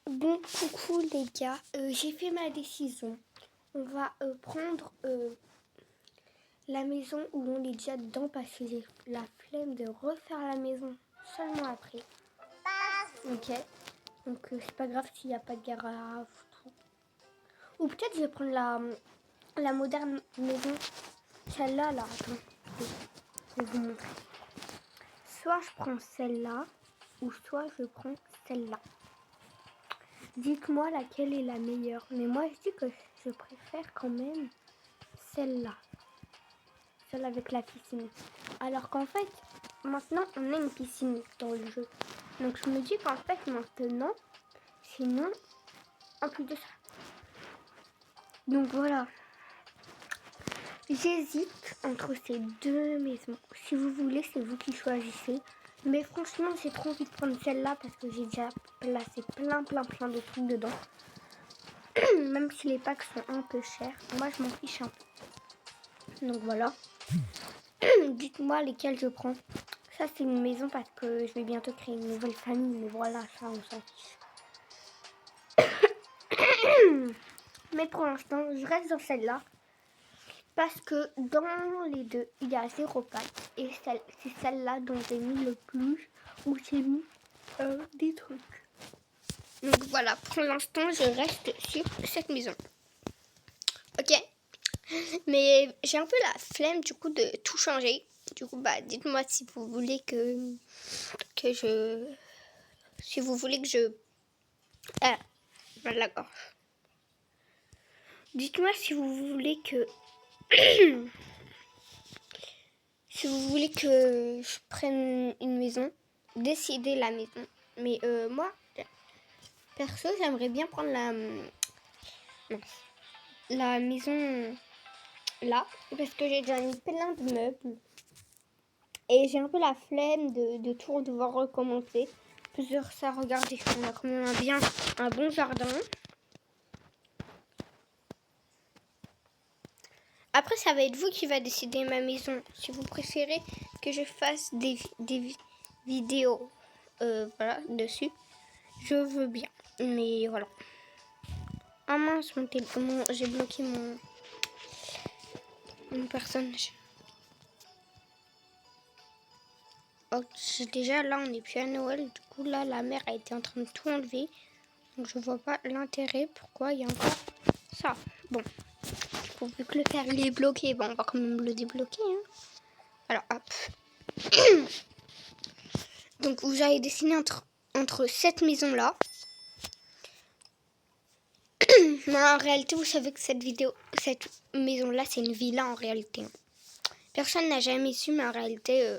Bon, coucou les gars, j'ai fait ma décision. On va prendre la maison où on est déjà dedans parce que j'ai la flemme de refaire la maison seulement après. Ok, donc c'est pas grave s'il n'y a pas de garage. Ou peut-être je vais prendre la moderne maison, celle-là, là, attends, je vais vous montrer. Soit je prends celle-là, ou soit je prends celle-là. Dites-moi laquelle est la meilleure. Mais moi, je dis que je préfère quand même celle-là. Celle avec la piscine. Alors qu'en fait, maintenant, on a une piscine dans le jeu. Donc, je me dis qu'en fait, maintenant, sinon, en plus de ça. Donc, voilà. J'hésite entre ces deux maisons. Si vous voulez, c'est vous qui choisissez. Mais franchement, j'ai trop envie de prendre celle-là parce que j'ai déjà placé plein de trucs dedans. Même si les packs sont un peu chers, moi je m'en fiche un peu. Donc voilà. Dites-moi lesquels je prends. Ça c'est une maison parce que je vais bientôt créer une nouvelle famille. Mais voilà, ça on s'en fiche. Mais pour l'instant, je reste dans celle-là. Parce que dans les deux, il y a 0 pack. Et c'est celle-là dont j'ai mis le plus. Où j'ai mis des trucs. Donc voilà, pour l'instant, je reste sur cette maison. Ok. Mais j'ai un peu la flemme du coup de tout changer. Du coup, dites-moi si vous voulez que je... Si vous voulez que je... Ah, mal la gorge. Dites-moi si vous voulez que... si vous voulez que je prenne une maison. Décidez la maison. Mais moi, perso, j'aimerais bien prendre la maison là. Parce que j'ai déjà mis plein de meubles. Et j'ai un peu la flemme de tout devoir recommencer. Plusieurs ça, regardez, on a quand même un bon jardin. Après, ça va être vous qui va décider ma maison. Si vous préférez que je fasse des vidéos voilà, dessus, je veux bien. Mais voilà. Ah mince, j'ai bloqué mon personnage. Oh, déjà, là, on n'est plus à Noël. Du coup, là, la mère a été en train de tout enlever. Donc, je vois pas l'intérêt. Pourquoi il y a encore ça. Bon. Vu que le fer il est bloqué, on va quand même le débloquer. Hein. Alors hop. Donc vous allez dessiner entre cette maison là. Mais en réalité, vous savez que cette maison là, c'est une villa en réalité. Personne n'a jamais su, mais en réalité,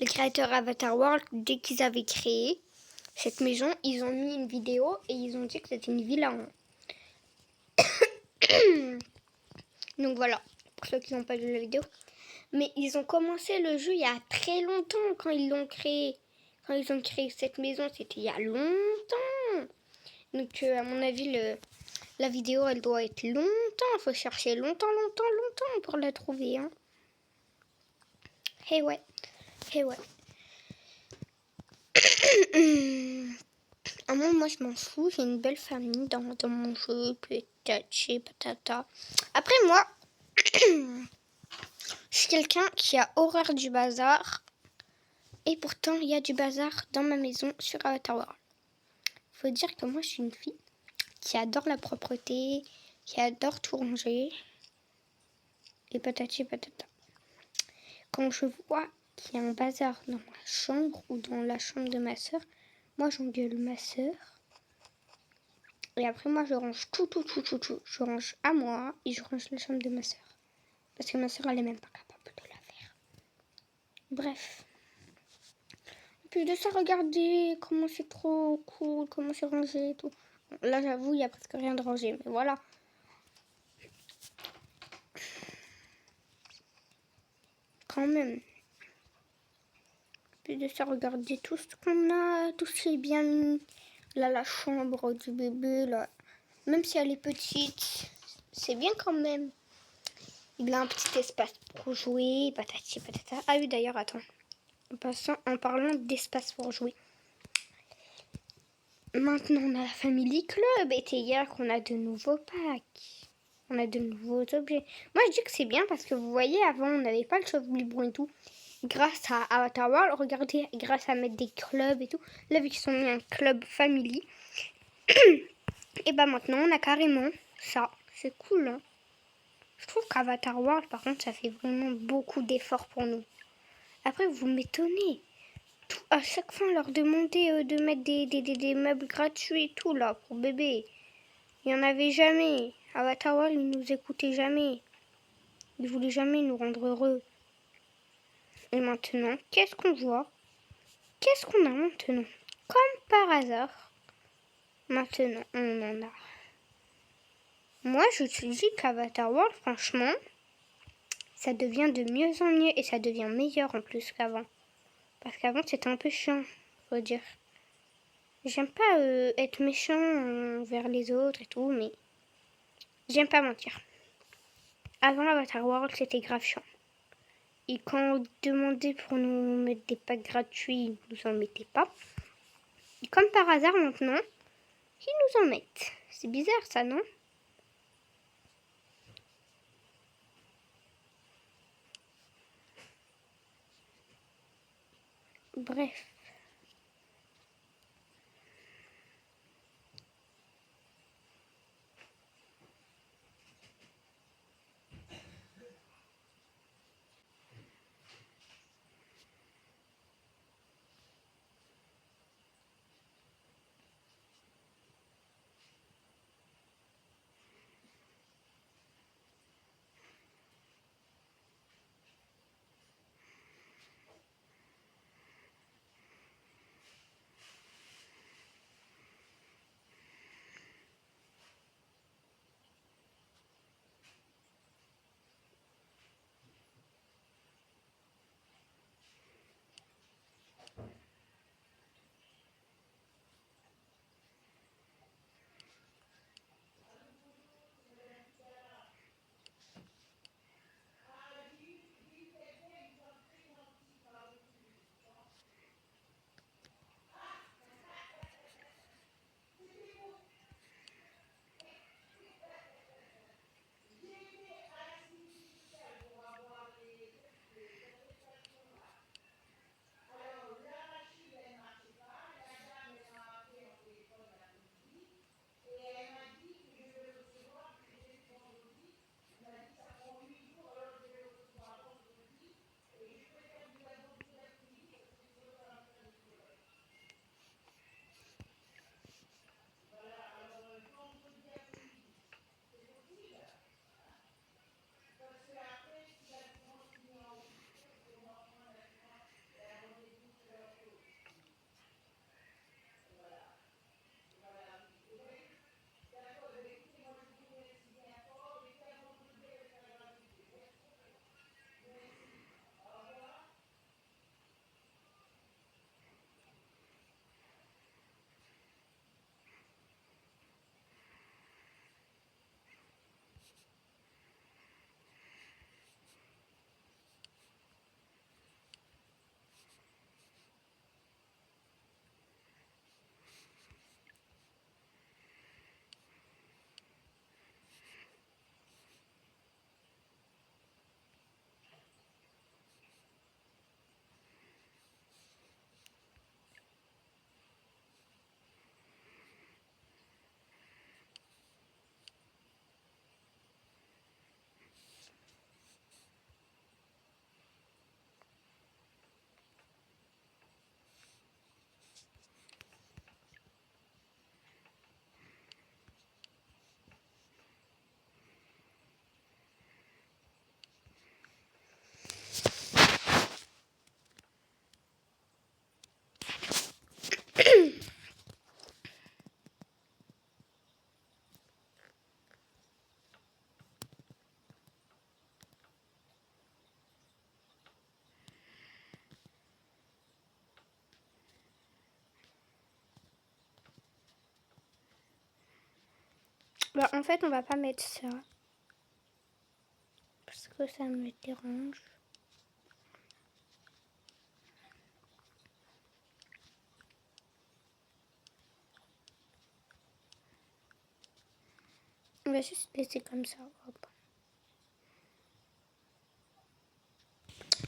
les créateurs Avatar World, dès qu'ils avaient créé cette maison, ils ont mis une vidéo et ils ont dit que c'était une villa. Donc voilà, pour ceux qui n'ont pas vu la vidéo. Mais ils ont commencé le jeu il y a très longtemps quand ils l'ont créé. Quand ils ont créé cette maison, c'était il y a longtemps. Donc à mon avis, la vidéo, elle doit être longtemps. Il faut chercher longtemps pour la trouver. Hein. Hey ouais. Moi, je m'en fous. J'ai une belle famille dans mon jeu. Patachi, patata. Après, moi, je suis quelqu'un qui a horreur du bazar. Et pourtant, il y a du bazar dans ma maison sur Avatar World. Faut dire que moi, je suis une fille qui adore la propreté, qui adore tout ranger. Et patati patata. Quand je vois qu'il y a un bazar dans ma chambre ou dans la chambre de ma soeur, moi, j'engueule ma soeur. Et après, moi, je range tout. Je range à moi et je range la chambre de ma soeur. Parce que ma soeur, elle est même pas capable de la faire. Bref. Et puis de ça, regardez comment c'est trop cool, comment c'est rangé et tout. Bon, là, j'avoue, il n'y a presque rien de rangé, mais voilà. Quand même. Puis de ça, regardez tout ce qu'on a, tout ce qui est bien mis. Là, la chambre du bébé, là. Même si elle est petite, c'est bien quand même. Il a un petit espace pour jouer, patati patata. Ah oui, d'ailleurs, attends. En parlant d'espace pour jouer. Maintenant, on a la Family Club. Et c'est hier qu'on a de nouveaux packs. On a de nouveaux objets. Moi, je dis que c'est bien parce que vous voyez, avant, on n'avait pas le chauffe-biberon et tout. Grâce à Avatar World, regardez, grâce à mettre des clubs et tout. Là, vu qu'ils sont mis un club Family. Et bah maintenant, on a carrément ça. C'est cool, hein. Je trouve qu'Avatar World, par contre, ça fait vraiment beaucoup d'efforts pour nous. Après, vous m'étonnez. À chaque fois, on leur demandait de mettre des meubles gratuits et tout, là, pour bébé. Il n'y en avait jamais. Avatar World, ils nous écoutaient jamais. Ils voulaient jamais nous rendre heureux. Et maintenant, qu'est-ce qu'on voit? Qu'est-ce qu'on a maintenant? Comme par hasard, maintenant, on en a. Moi, je te dis qu'Avatar World, franchement, ça devient de mieux en mieux et ça devient meilleur en plus qu'avant. Parce qu'avant, c'était un peu chiant, faut dire. J'aime pas être méchant envers les autres et tout, mais j'aime pas mentir. Avant Avatar World, c'était grave chiant. Et quand on demandait pour nous mettre des packs gratuits, ils nous en mettaient pas. Et comme par hasard maintenant, ils nous en mettent. C'est bizarre ça, non? Bref. Bah, en fait, on va pas mettre ça. Parce que ça me dérange. On va juste laisser comme ça. Hop.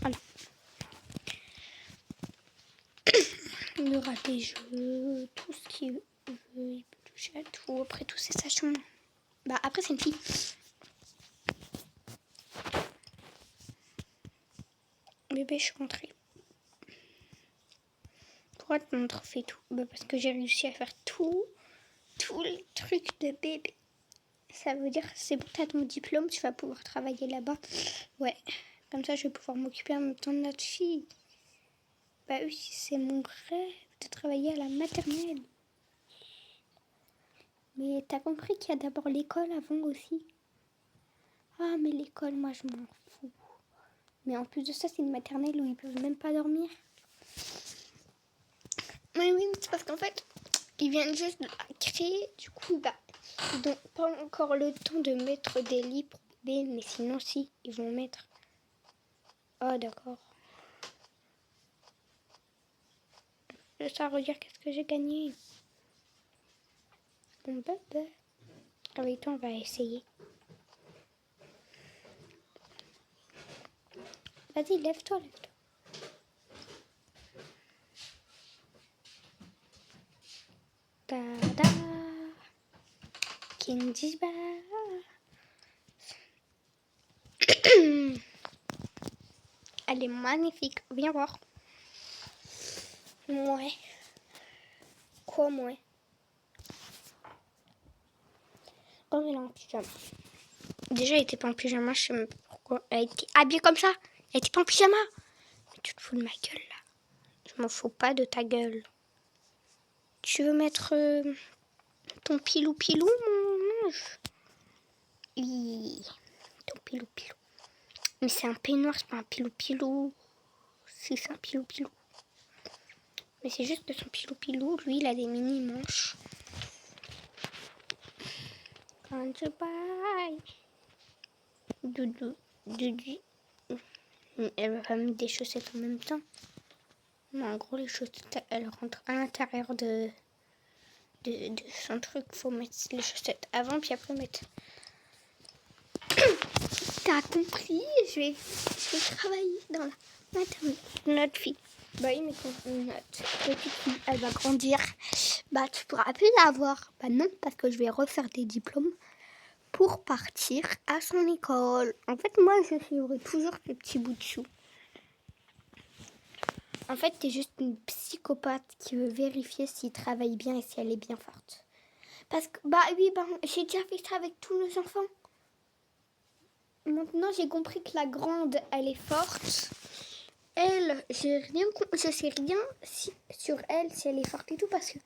Voilà. Il y aura des jeux, tout ce qu'il veut, il peut toucher à tout. Après tout, c'est sa chambre. Bah après c'est une fille. Bébé, je suis rentrée. Pourquoi ton montre fait tout? Bah parce que j'ai réussi à faire tous les trucs de bébé. Ça veut dire c'est bon, t'as ton diplôme, tu vas pouvoir travailler là-bas. Ouais, comme ça je vais pouvoir m'occuper en même temps de notre fille. Bah oui, c'est mon rêve de travailler à la maternelle. Mais t'as compris qu'il y a d'abord l'école avant aussi? Ah mais l'école, moi je m'en fous. Mais en plus de ça, c'est une maternelle où ils peuvent même pas dormir. Mais oui, mais c'est parce qu'en fait, ils viennent juste de la créer. Du coup, bah, ils n'ont pas encore le temps de mettre des lits pour bébé. Mais sinon, si, ils vont mettre. Oh, d'accord. Ça veut dire qu'est-ce que j'ai gagné. Bon, bébé. Avec toi, on va essayer. Vas-y, lève-toi, lève-toi. Ta-da! Candy bar. Elle est magnifique. Viens voir. Ouais. Quoi, moi? Comme elle est en pyjama. Déjà, elle était pas en pyjama, je sais même pas pourquoi. Elle était habillée comme ça. Elle était pas en pyjama. Mais tu te fous de ma gueule, là. Je m'en fous pas de ta gueule. Tu veux mettre ton pilou-pilou, mon ange? Oui, ton pilou-pilou. Mais c'est un peignoir, c'est pas un pilou-pilou. Si, c'est un pilou-pilou. Mais c'est juste que son pilou-pilou, lui, il a des mini-manches. Quand je baille. Doudou, doudou. Elle va pas mettre des chaussettes en même temps. Mais en gros, les chaussettes, elles rentrent à l'intérieur de son truc. Faut mettre les chaussettes avant, puis après mettre. T'as compris? Je vais travailler dans la maternelle. Notre fille. Bah oui, mais quand notre petite fille, elle va grandir, bah tu pourras plus la voir. Bah non, parce que je vais refaire des diplômes pour partir à son école. En fait, moi, je suivrai toujours ces petits bouts de chou. En fait, t'es juste une psychopathe qui veut vérifier s'il travaille bien et si elle est bien forte. Parce que, bah oui, bah, j'ai déjà fait ça avec tous nos enfants. Maintenant, j'ai compris que la grande, elle est forte. Elle, je sais rien sur elle, si elle est forte et tout, parce que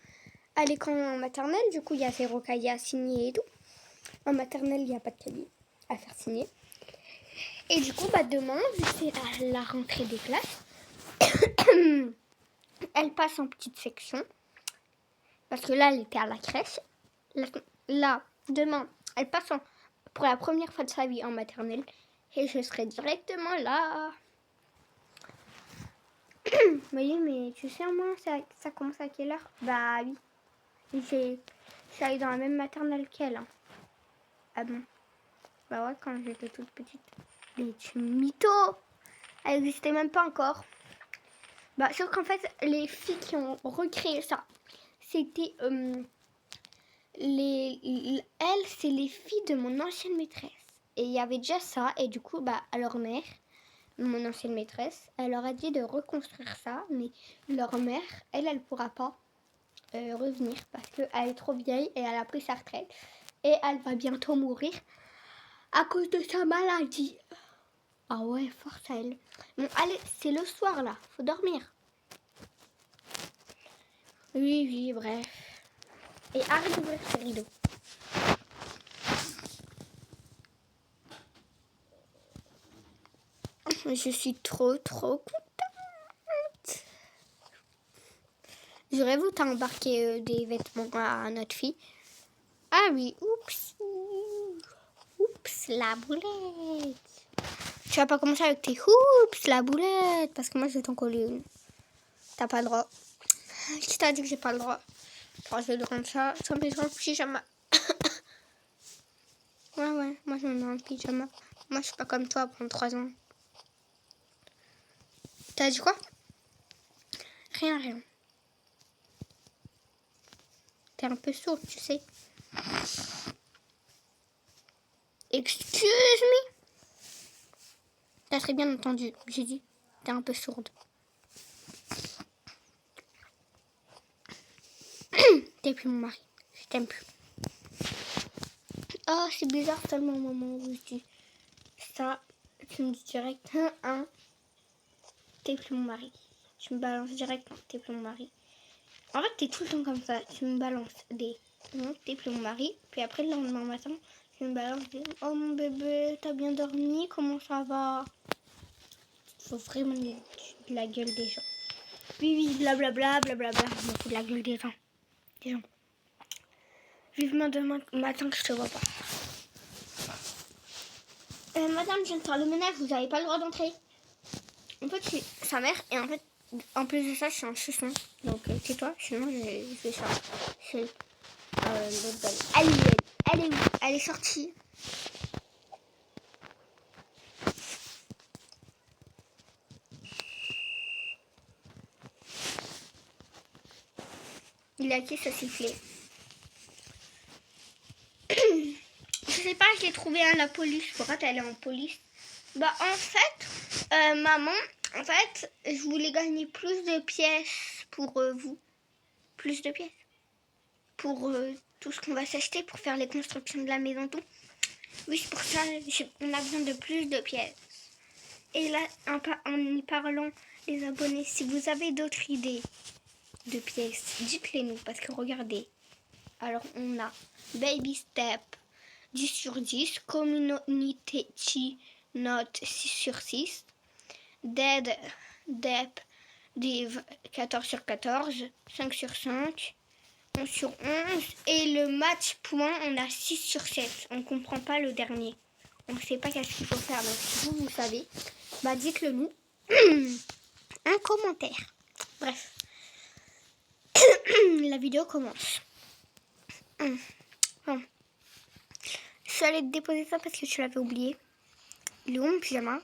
elle est quand même en maternelle, du coup, il y a 0 cahier à signer et tout. En maternelle, il n'y a pas de cahier à faire signer. Et du coup, bah demain, vu que c'est la rentrée des classes, elle passe en petite section. Parce que là, elle était à la crèche. Là, demain, elle passe pour la première fois de sa vie en maternelle. Et je serai directement là. Oui, mais tu sais, moi, ça commence à quelle heure? Bah oui. Je suis allée dans la même maternelle qu'elle. Hein. Ah bon? Bah ouais, quand j'étais toute petite. Mais tu mytho! Elle n'existait même pas encore. Bah, sauf qu'en fait, les filles qui ont recréé ça, c'était elles, c'est les filles de mon ancienne maîtresse. Et il y avait déjà ça, et du coup, bah, à leur mère, mon ancienne maîtresse, elle leur a dit de reconstruire ça, mais leur mère, elle pourra pas revenir parce qu'elle est trop vieille et elle a pris sa retraite et elle va bientôt mourir à cause de sa maladie. Ah ouais, force à elle. Bon, allez, c'est le soir là, faut dormir. Oui, bref. Et arrête d'ouvrir ce rideau. Je suis trop contente. J'aurais voulu t'embarquer des vêtements à notre fille. Ah oui, oups, la boulette. Tu vas pas commencer avec tes oups, la boulette, parce que moi je vais t'en coller une. T'as pas le droit. Qui t'a dit que j'ai pas le droit? Alors, je vais te rendre ça, ça me fait un pyjama. Ouais, moi je me mets en pyjama. Moi je suis pas comme toi pendant 3 ans. T'as dit quoi? Rien. T'es un peu sourde, tu sais. Excuse me. T'as très bien entendu. J'ai dit, t'es un peu sourde. T'es plus mon mari. Je t'aime plus. Oh, c'est bizarre tellement au moment où je dis ça. Tu me dis direct, t'es plus mon mari. Tu me balances direct, t'es plus mon mari. En fait, t'es tout le temps comme ça. Tu me balances des non, t'es plus mon mari. Puis après, le lendemain matin, tu me balances des oh mon bébé, t'as bien dormi? Comment ça va? Faut vraiment de la gueule des gens. Oui, blablabla. Je me fous de la gueule des gens. Vivement demain matin que je te vois pas. Madame, je viens de faire le ménage, vous n'avez pas le droit d'entrer. En fait, je suis sa mère et en fait, en plus de ça, je suis un chusson. Donc, tais-toi, sinon je vais sortir. C'est l'autre balle. Elle est où? Elle est sortie. Il a qui ce sifflet? Je sais pas, je l'ai trouvé à la police. Pourquoi t'es allée en police? Bah, en fait, maman, en fait, je voulais gagner plus de pièces pour vous. Plus de pièces. Pour tout ce qu'on va s'acheter pour faire les constructions de la maison, tout. Oui, c'est pour ça on a besoin de plus de pièces. Et là, en y parlant, les abonnés, si vous avez d'autres idées de pièces, dites-les nous. Parce que regardez, alors on a Baby Step 10 sur 10, Community Note 6 sur 6, Dead Dep Div 14 sur 14, 5 sur 5, 11 sur 11. Et le match point, on a 6 sur 7. On ne comprend pas le dernier. On ne sait pas qu'est-ce qu'il faut faire. Donc si vous savez, bah dites-le nous. Un commentaire. Bref. La vidéo commence. Bon. Je suis allée te déposer ça parce que tu l'avais oublié. Il est où mon pyjama?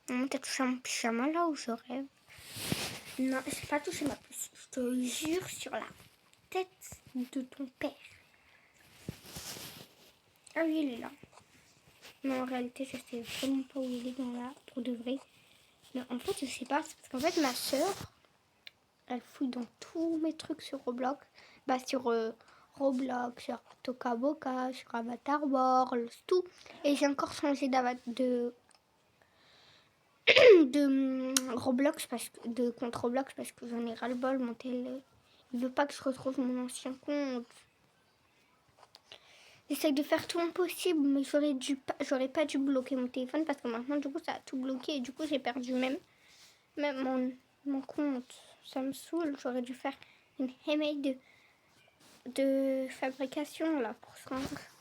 T'as touché à mon pyjama là ou je rêve? Non, j'ai pas touché ma puce. Je te jure sur la tête de ton père. Ah oui, il est là. Non, en réalité, je sais vraiment pas où il est dans là, pour de vrai. Mais en fait, je sais pas. C'est parce qu'en fait, ma soeur, elle fouille dans tous mes trucs sur Roblox. Bah, sur Roblox, sur Toca Boca, sur Avatar World, tout. Et j'ai encore changé de Roblox, de compte Roblox, parce que j'en ai ras-le-bol. Mon tel, il veut pas que je retrouve mon ancien compte. J'essaie de faire tout mon possible, mais j'aurais pas dû bloquer mon téléphone parce que maintenant, du coup, ça a tout bloqué et du coup, j'ai perdu même mon compte. Ça me saoule. J'aurais dû faire une email de fabrication là pour se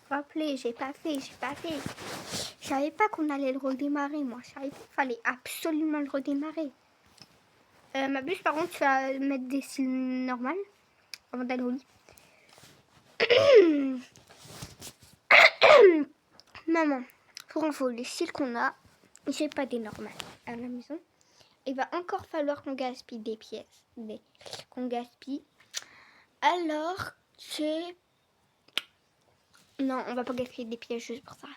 rappeler. J'ai pas fait. Je savais pas qu'on allait le redémarrer, moi. Je savais pas qu'il fallait absolument le redémarrer. Ma bûche, par contre, tu vas mettre des cils normales avant d'aller au lit. Maman, pour info, les cils qu'on a, j'ai pas des normales à la maison. Il va encore falloir qu'on gaspille des pièces. Qu'on gaspille. Alors que... Non, on va pas gaspiller des pièces juste pour ça.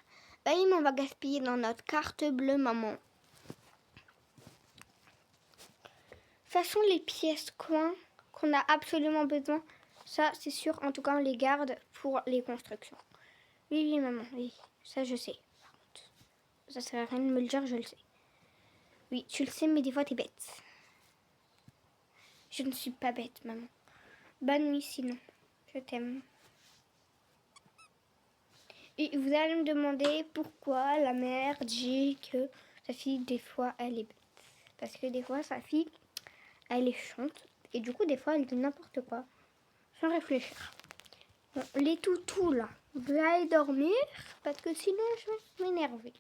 Bah oui, mais on va gaspiller dans notre carte bleue, maman. De toute façon, les pièces qu'on a absolument besoin, ça, c'est sûr. En tout cas, on les garde pour les constructions. Oui, maman, oui. Ça, je sais. Par contre, ça sert à rien de me le dire, je le sais. Oui, tu le sais, mais des fois, t'es bête. Je ne suis pas bête, maman. Bonne nuit, sinon. Je t'aime. Et vous allez me demander pourquoi la mère dit que sa fille, des fois, elle est bête. Parce que des fois, sa fille, elle est chiante. Et du coup, des fois, elle dit n'importe quoi. Sans réfléchir. Bon, les toutous, là, vous allez dormir. Parce que sinon, je vais m'énerver.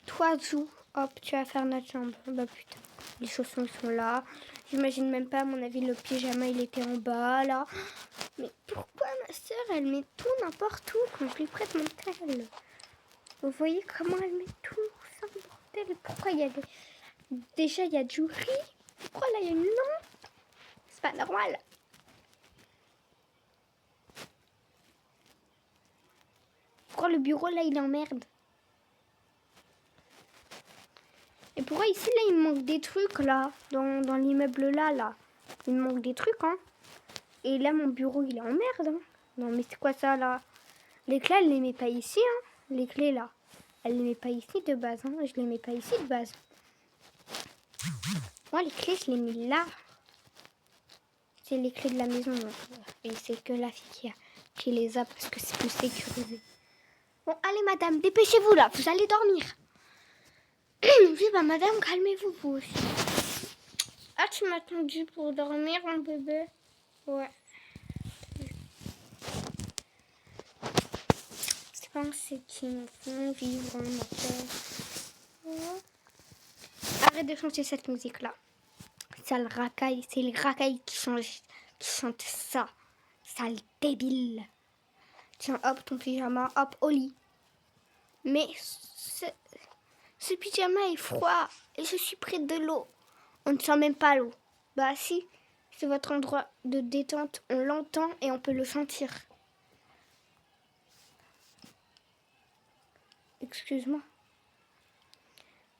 Toi, Zou, hop, tu vas faire notre chambre. Bah putain, les chaussons sont là. J'imagine même pas, à mon avis, le pyjama, il était en bas, là. Mais pourquoi ma soeur, elle met tout n'importe où quand je lui prête mon tel? Vous voyez comment elle met tout ça, bordel? Pourquoi il y a des... Déjà, il y a du riz. Pourquoi là, il y a une lampe? C'est pas normal. Pourquoi le bureau, là, il est en merde? Et pourquoi ici, là, il me manque des trucs, là, dans l'immeuble, là. Il me manque des trucs, hein. Et là, mon bureau, il est en merde, hein. Non, mais c'est quoi ça, là? Les clés, elle les met pas ici, hein. Les clés, là. Elle les met pas ici de base, hein. Je les mets pas ici de base. Moi, les clés, je les mets là. C'est les clés de la maison. Donc. Et c'est que la fille qui les a parce que c'est plus sécurisé. Bon, allez, madame, dépêchez-vous, là. Vous allez dormir. Oui, bah, madame, calmez-vous, vous aussi. Ah, tu m'as attendu pour dormir, mon bébé? Ouais. Je pense que c'est qu'ils me font vivre ma terre. Ouais. Arrête de chanter cette musique-là. C'est le racaille, c'est les racailles qui chantent ça. Sale débile. Tiens, hop, ton pyjama, hop, au lit. Mais ce pyjama est froid et je suis près de l'eau. On ne sent même pas l'eau. Bah si, c'est votre endroit de détente. On l'entend et on peut le sentir. Excuse-moi.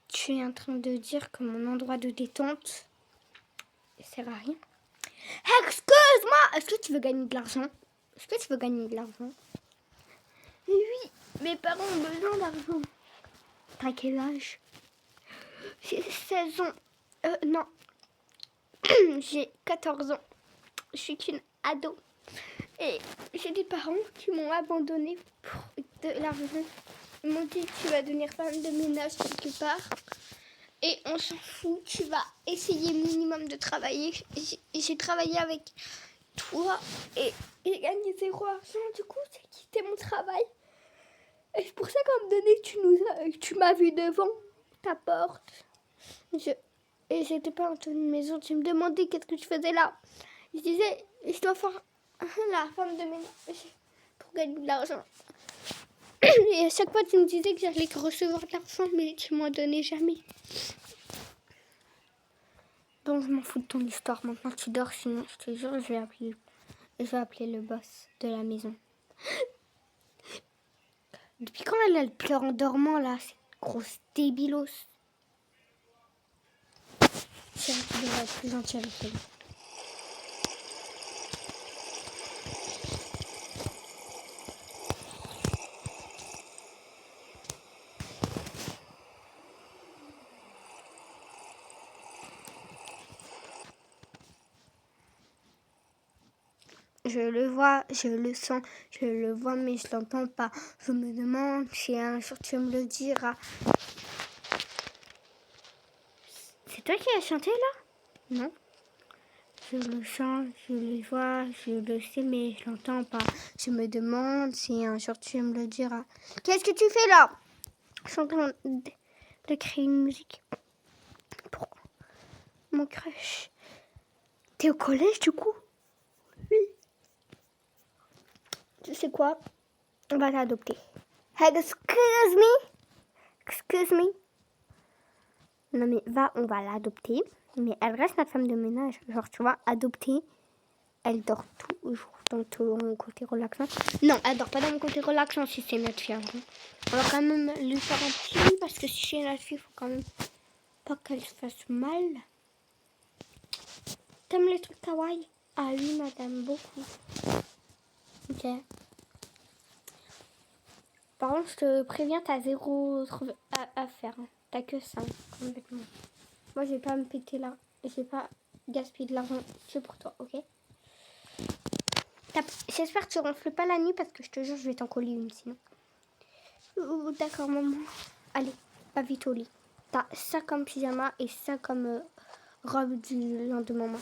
Tu es en train de dire que mon endroit de détente ne sert à rien. Excuse-moi. Est-ce que tu veux gagner de l'argent? Est-ce que tu veux gagner de l'argent? Oui, mes parents ont besoin d'argent. T'as quel âge? J'ai 16 ans. Non. J'ai 14 ans. Je suis qu'une ado. Et j'ai des parents qui m'ont abandonnée pour de l'argent. Ils m'ont dit tu vas devenir femme de ménage quelque part. Et on s'en fout. Tu vas essayer minimum de travailler. Et j'ai travaillé avec toi. Et j'ai gagné 0 argent. Du coup, j'ai quitté mon travail. Et c'est pour ça qu'à un moment donné, tu m'as vu devant ta porte. Et j'étais pas dans une maison. Tu me demandais qu'est-ce que tu faisais là. Je disais, je dois faire la femme de ménage pour gagner de l'argent. Et à chaque fois, tu me disais que j'allais recevoir de l'argent, mais tu m'en donnais jamais. Bon, je m'en fous de ton histoire. Maintenant, tu dors, sinon, je te jure, je vais appeler le boss de la maison. Depuis quand elle pleure en dormant, là, cette grosse débilos? Tu devrais être plus gentil avec elle. Je le vois, je le sens, je le vois, mais je l'entends pas. Je me demande si un jour tu me le diras. C'est toi qui as chanté là? Non. Je le sens, je le vois, je le sais, mais je l'entends pas. Je me demande si un jour tu me le diras. Qu'est-ce que tu fais là? Je suis en train de créer une musique. Pour mon crush. T'es au collège du coup? Oui. Tu sais quoi? On va t'adopter. Excuse me? Excuse me? Non mais on va l'adopter. Mais elle reste notre femme de ménage. Genre tu vois, adopter. Elle dort toujours dans ton côté relaxant. Non, elle dort pas dans mon côté relaxant si c'est notre fille. On va quand même lui faire un petit lit parce que si c'est notre fille, il faut quand même pas qu'elle se fasse mal. T'aimes les trucs kawaii? Ah oui, madame, beaucoup. Ok. Par contre, je te préviens, t'as 0 à faire. Hein. T'as que ça, complètement. Moi, je vais pas me péter là. Je vais pas gaspiller de l'argent. C'est pour toi, ok? J'espère que tu ronfles pas la nuit parce que je te jure, je vais t'en coller une sinon. D'accord, maman. Allez, pas vite au lit. T'as ça comme pyjama et ça comme robe du lendemain.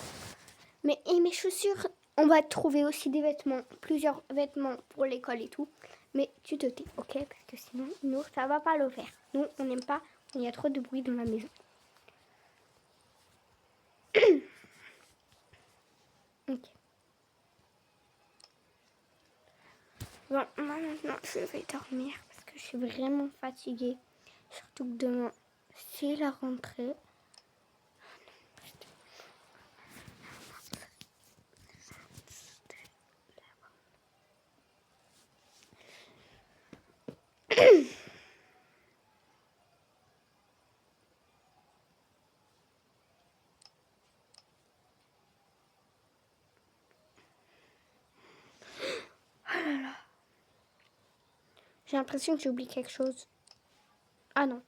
Mais et mes chaussures, on va trouver aussi des vêtements, plusieurs vêtements pour l'école et tout. Mais tu te tais, ok? Parce que sinon, nous, ça va pas le faire. Nous, on n'aime pas, il y a trop de bruit dans la maison. Ok. Bon, moi maintenant, je vais dormir parce que je suis vraiment fatiguée. Surtout que demain, c'est la rentrée. J'ai l'impression que j'ai oublié quelque chose. Ah non.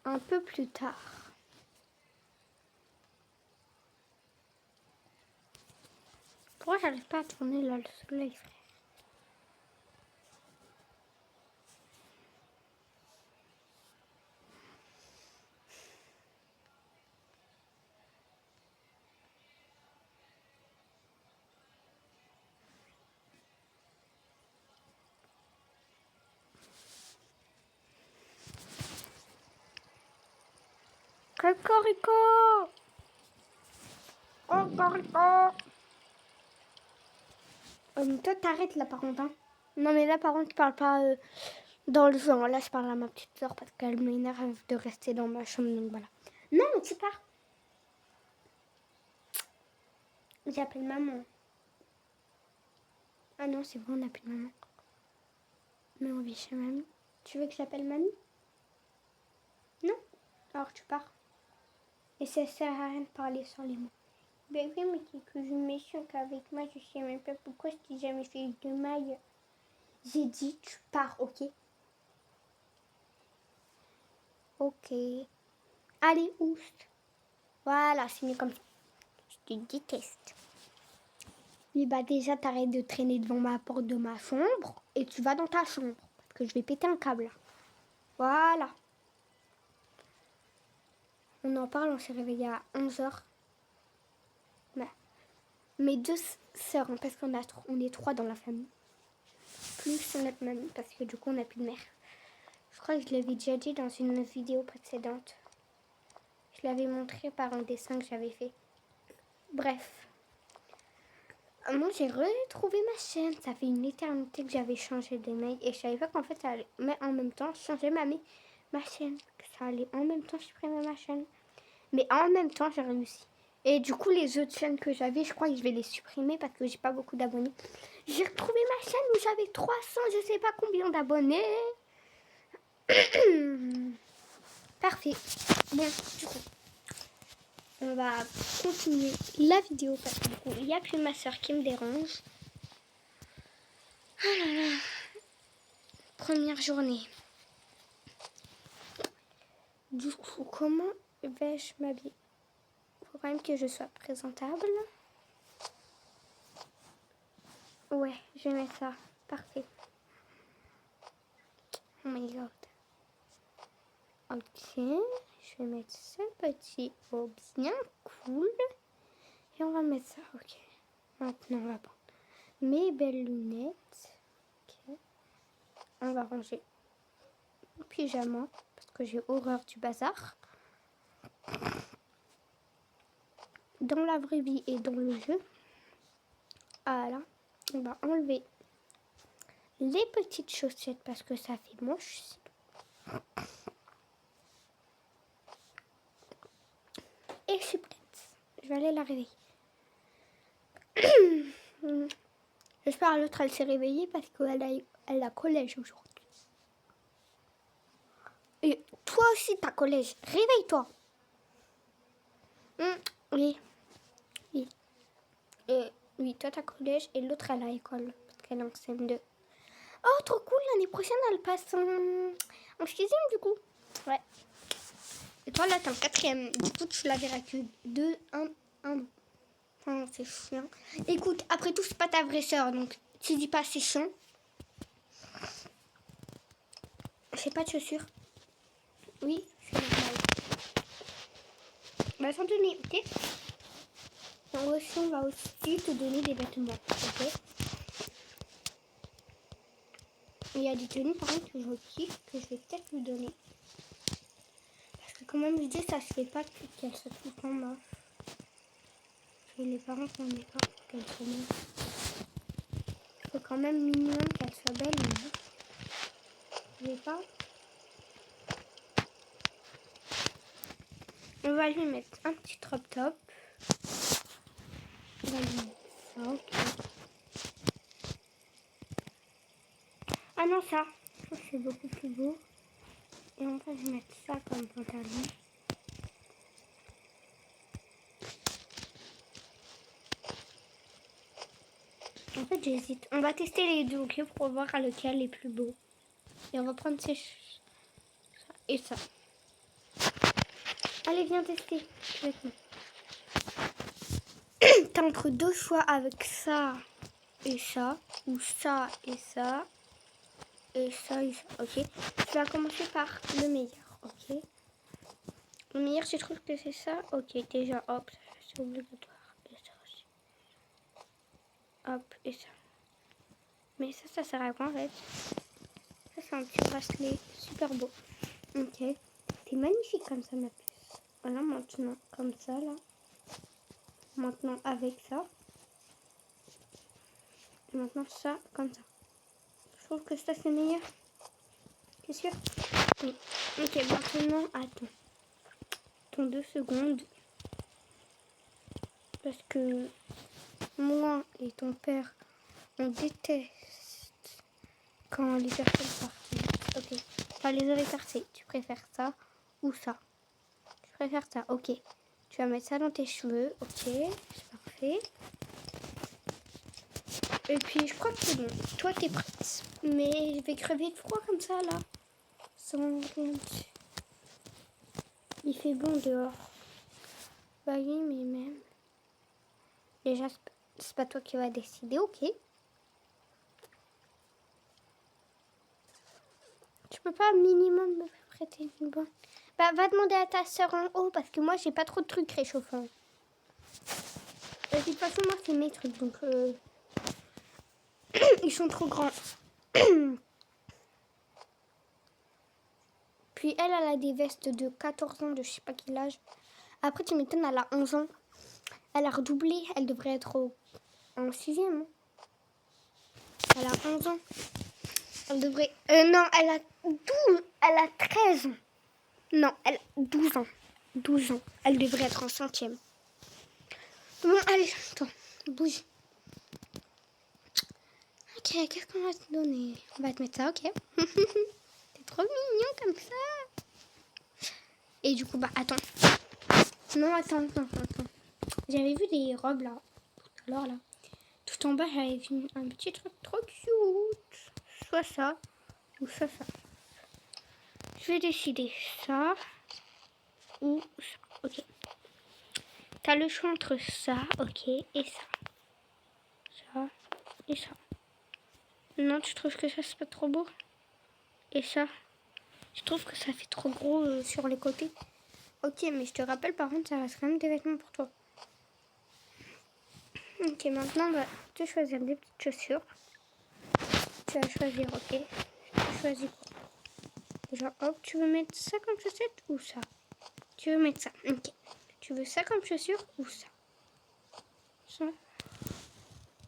Un peu plus tard. Pourquoi j'arrive pas à tourner là le soleil, frère? Cocorico! Cocorico! Toi, t'arrêtes là par contre. Hein. Non, mais là par contre, tu parles pas dans le genre. Là, je parle à ma petite soeur parce qu'elle m'énerve de rester dans ma chambre. Donc voilà. Non, mais tu pars. J'appelle maman. Ah non, c'est bon, on appelle maman. Mais on vit chez mamie. Tu veux que j'appelle mamie? Non? Alors tu pars. Et ça sert à rien de parler sans les mots. Ben oui, mais t'es toujours méchant qu'avec moi, je sais même pas pourquoi je t'ai jamais fait de maille. J'ai dit, tu pars, ok? Ok. Allez, oust. Voilà, c'est mieux comme ça. Je te déteste. Oui, bah déjà, t'arrêtes de traîner devant ma porte de ma chambre et tu vas dans ta chambre. Parce que je vais péter un câble. Voilà. On en parle, on s'est réveillé à 11h. Mes deux sœurs, hein, parce on est 3 dans la famille. Plus notre mamie, parce que du coup, on n'a plus de mère. Je crois que je l'avais déjà dit dans une vidéo précédente. Je l'avais montré par un dessin que j'avais fait. Bref. Moi, j'ai retrouvé ma chaîne. Ça fait une éternité que j'avais changé de mail. Et je savais pas qu'en fait, ça allait en même temps changer ma chaîne. Que ça allait en même temps supprimer ma chaîne. Mais en même temps, j'ai réussi. Et du coup, les autres chaînes que j'avais, je crois que je vais les supprimer parce que j'ai pas beaucoup d'abonnés. J'ai retrouvé ma chaîne où j'avais 300, je sais pas combien d'abonnés. Parfait. Bon, du coup, on va continuer la vidéo parce que du coup, il n'y a plus ma soeur qui me dérange. Ah là là. Première journée. Du coup, comment vais-je m'habiller? Il faut quand même que je sois présentable. Ouais, je vais mettre ça. Parfait. Oh my god. Ok, je vais mettre ce petit haut bien cool. Et on va mettre ça, ok. Maintenant, on va prendre mes belles lunettes. Ok. On va ranger mon pyjama parce que j'ai horreur du bazar. Dans la vraie vie et dans le jeu. Voilà. On va enlever les petites chaussettes parce que ça fait moche. Et je suis prête. Je vais aller la réveiller. J'espère que l'autre elle s'est réveillée parce qu'elle a collège aujourd'hui. Et toi aussi t'as collège. Réveille-toi. Oui. Oui. Oui, toi t'as collège et l'autre elle a école parce qu'elle est en CM2. Oh trop cool, l'année prochaine elle passe en 6e du coup. Ouais. Et toi là t'es en 4e. Du coup tu la verras que 2, 1. Oh, c'est chiant. Écoute, après tout c'est pas ta vraie sœur donc tu dis pas c'est chiant. J'ai pas de chaussures. Oui, c'est normal. va s'en donner, ok? En aussi, on va aussi te donner des vêtements, ok? Il y a des tenues par contre que je kiffe, que je vais peut-être lui donner. Parce que quand même, je dis, ça se fait pas qu'elle soit tout le temps moche. Et les parents qu'on n'est pas qu'elle soit moche. Il faut quand même minimum qu'elle soit belle, mais je vais pas. On va lui mettre un petit crop top. On va lui mettre ça, ok. Ah non, ça c'est beaucoup plus beau. Et on va lui mettre ça comme pantalon. En fait, j'hésite. On va tester les deux, ok, pour voir lequel est plus beau. Et on va prendre ça et ça. Allez, viens tester. T'as entre deux choix avec ça et ça, ou ça et ça, et ça et ça, ok. Tu vas commencer par le meilleur, ok. Le meilleur, tu trouves que c'est ça? Ok, déjà, hop, c'est obligatoire. Et ça aussi. Hop, et ça. Mais ça sert à quoi en fait? Ça, c'est un petit bracelet super beau. Ok. C'est magnifique comme ça, ma puce. Voilà, maintenant, comme ça, là. Maintenant, avec ça. Et maintenant, ça, comme ça. Je trouve que ça, c'est meilleur. T'es sûr? Oui. Ok, maintenant, attends. Attends 2 secondes. Parce que moi et ton père, on déteste quand les personnes partent. Ok. Enfin, les oreilles percées. Tu préfères ça ou ça? Tu préfères ça, ok. Tu vas mettre ça dans tes cheveux, ok. C'est parfait. Et puis, je crois que c'est bon. Toi, t'es prête. Mais je vais crever de froid comme ça, là. Sans rien dessus. Il fait bon dehors. Bah oui, mais même. Déjà, c'est pas toi qui vas décider, ok. Tu peux pas minimum me prêter une bonne. Bah, va demander à ta soeur en haut parce que moi, j'ai pas trop de trucs réchauffants. De toute façon, moi, c'est mes trucs, donc ils sont trop grands. Puis elle a des vestes de 14 ans, de je sais pas quel âge. Après, tu m'étonnes, elle a 11 ans. Elle a redoublé, elle devrait être en 6e. Elle a 11 ans. Elle devrait... non, elle a 12, elle a 13 ans. Non, elle a 12 ans. 12 ans. Elle devrait être en 5e. Bon, allez, attends, bouge. Ok, qu'est-ce qu'on va te donner? On va te mettre ça, ok. C'est trop mignon comme ça. Et du coup, bah, attends. Non, attends. J'avais vu des robes, là. Alors, là. Tout en bas, j'avais vu un petit truc trop cute. Soit ça, ou ça. Je vais décider ça, ou ça. Ok. T'as le choix entre ça, ok, et ça. Ça, et ça. Non, tu trouves que ça, c'est pas trop beau? Et ça? Je trouve que ça fait trop gros sur les côtés. Ok, mais je te rappelle, par contre, ça reste quand même des vêtements pour toi. Ok, maintenant, on va te choisir des petites chaussures. Tu vas choisir, ok. Tu choisis quoi? Genre, hop, tu veux mettre ça comme chaussette ou ça? Tu veux mettre ça, ok. Tu veux ça comme chaussure ou ça? Ça?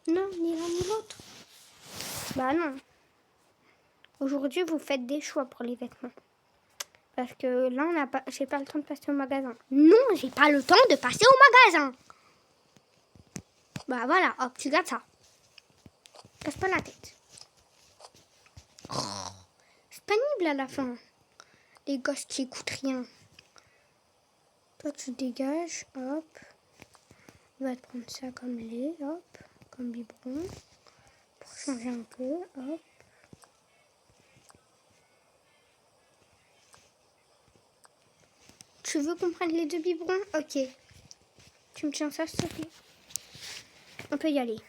Non, ni l'un ni l'autre. Bah non. Aujourd'hui, vous faites des choix pour les vêtements. Parce que là, j'ai pas le temps de passer au magasin. Non, j'ai pas le temps de passer au magasin. Bah voilà, hop, tu gardes ça. Casse pas la tête. Oh, c'est pénible à la fin. Les gosses qui écoutent rien. Toi, tu dégages, hop. On va te prendre ça comme lait, hop. Comme biberon. Pour changer un peu, hop. Tu veux qu'on prenne les 2 biberons? Ok. Tu me tiens ça, s'il te plaît? On peut y aller.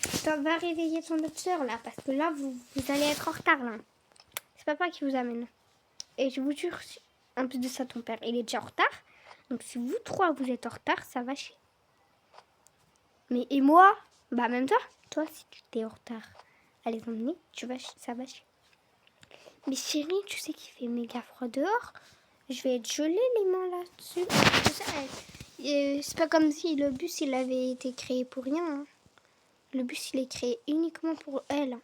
Ça va réveiller ton autre soeur, là, parce que là, vous allez être en retard, là. C'est papa qui vous amène. Et je vous jure, en plus de ça, ton père, il est déjà en retard. Donc si vous trois vous êtes en retard, ça va chier. Mais et moi, bah même toi si tu t'es en retard à les emmener, ça va chier. Mais chérie, tu sais qu'il fait méga froid dehors. Je vais être gelée les mains là-dessus. C'est pas comme si le bus il avait été créé pour rien. Hein. Le bus il est créé uniquement pour elle. Hein.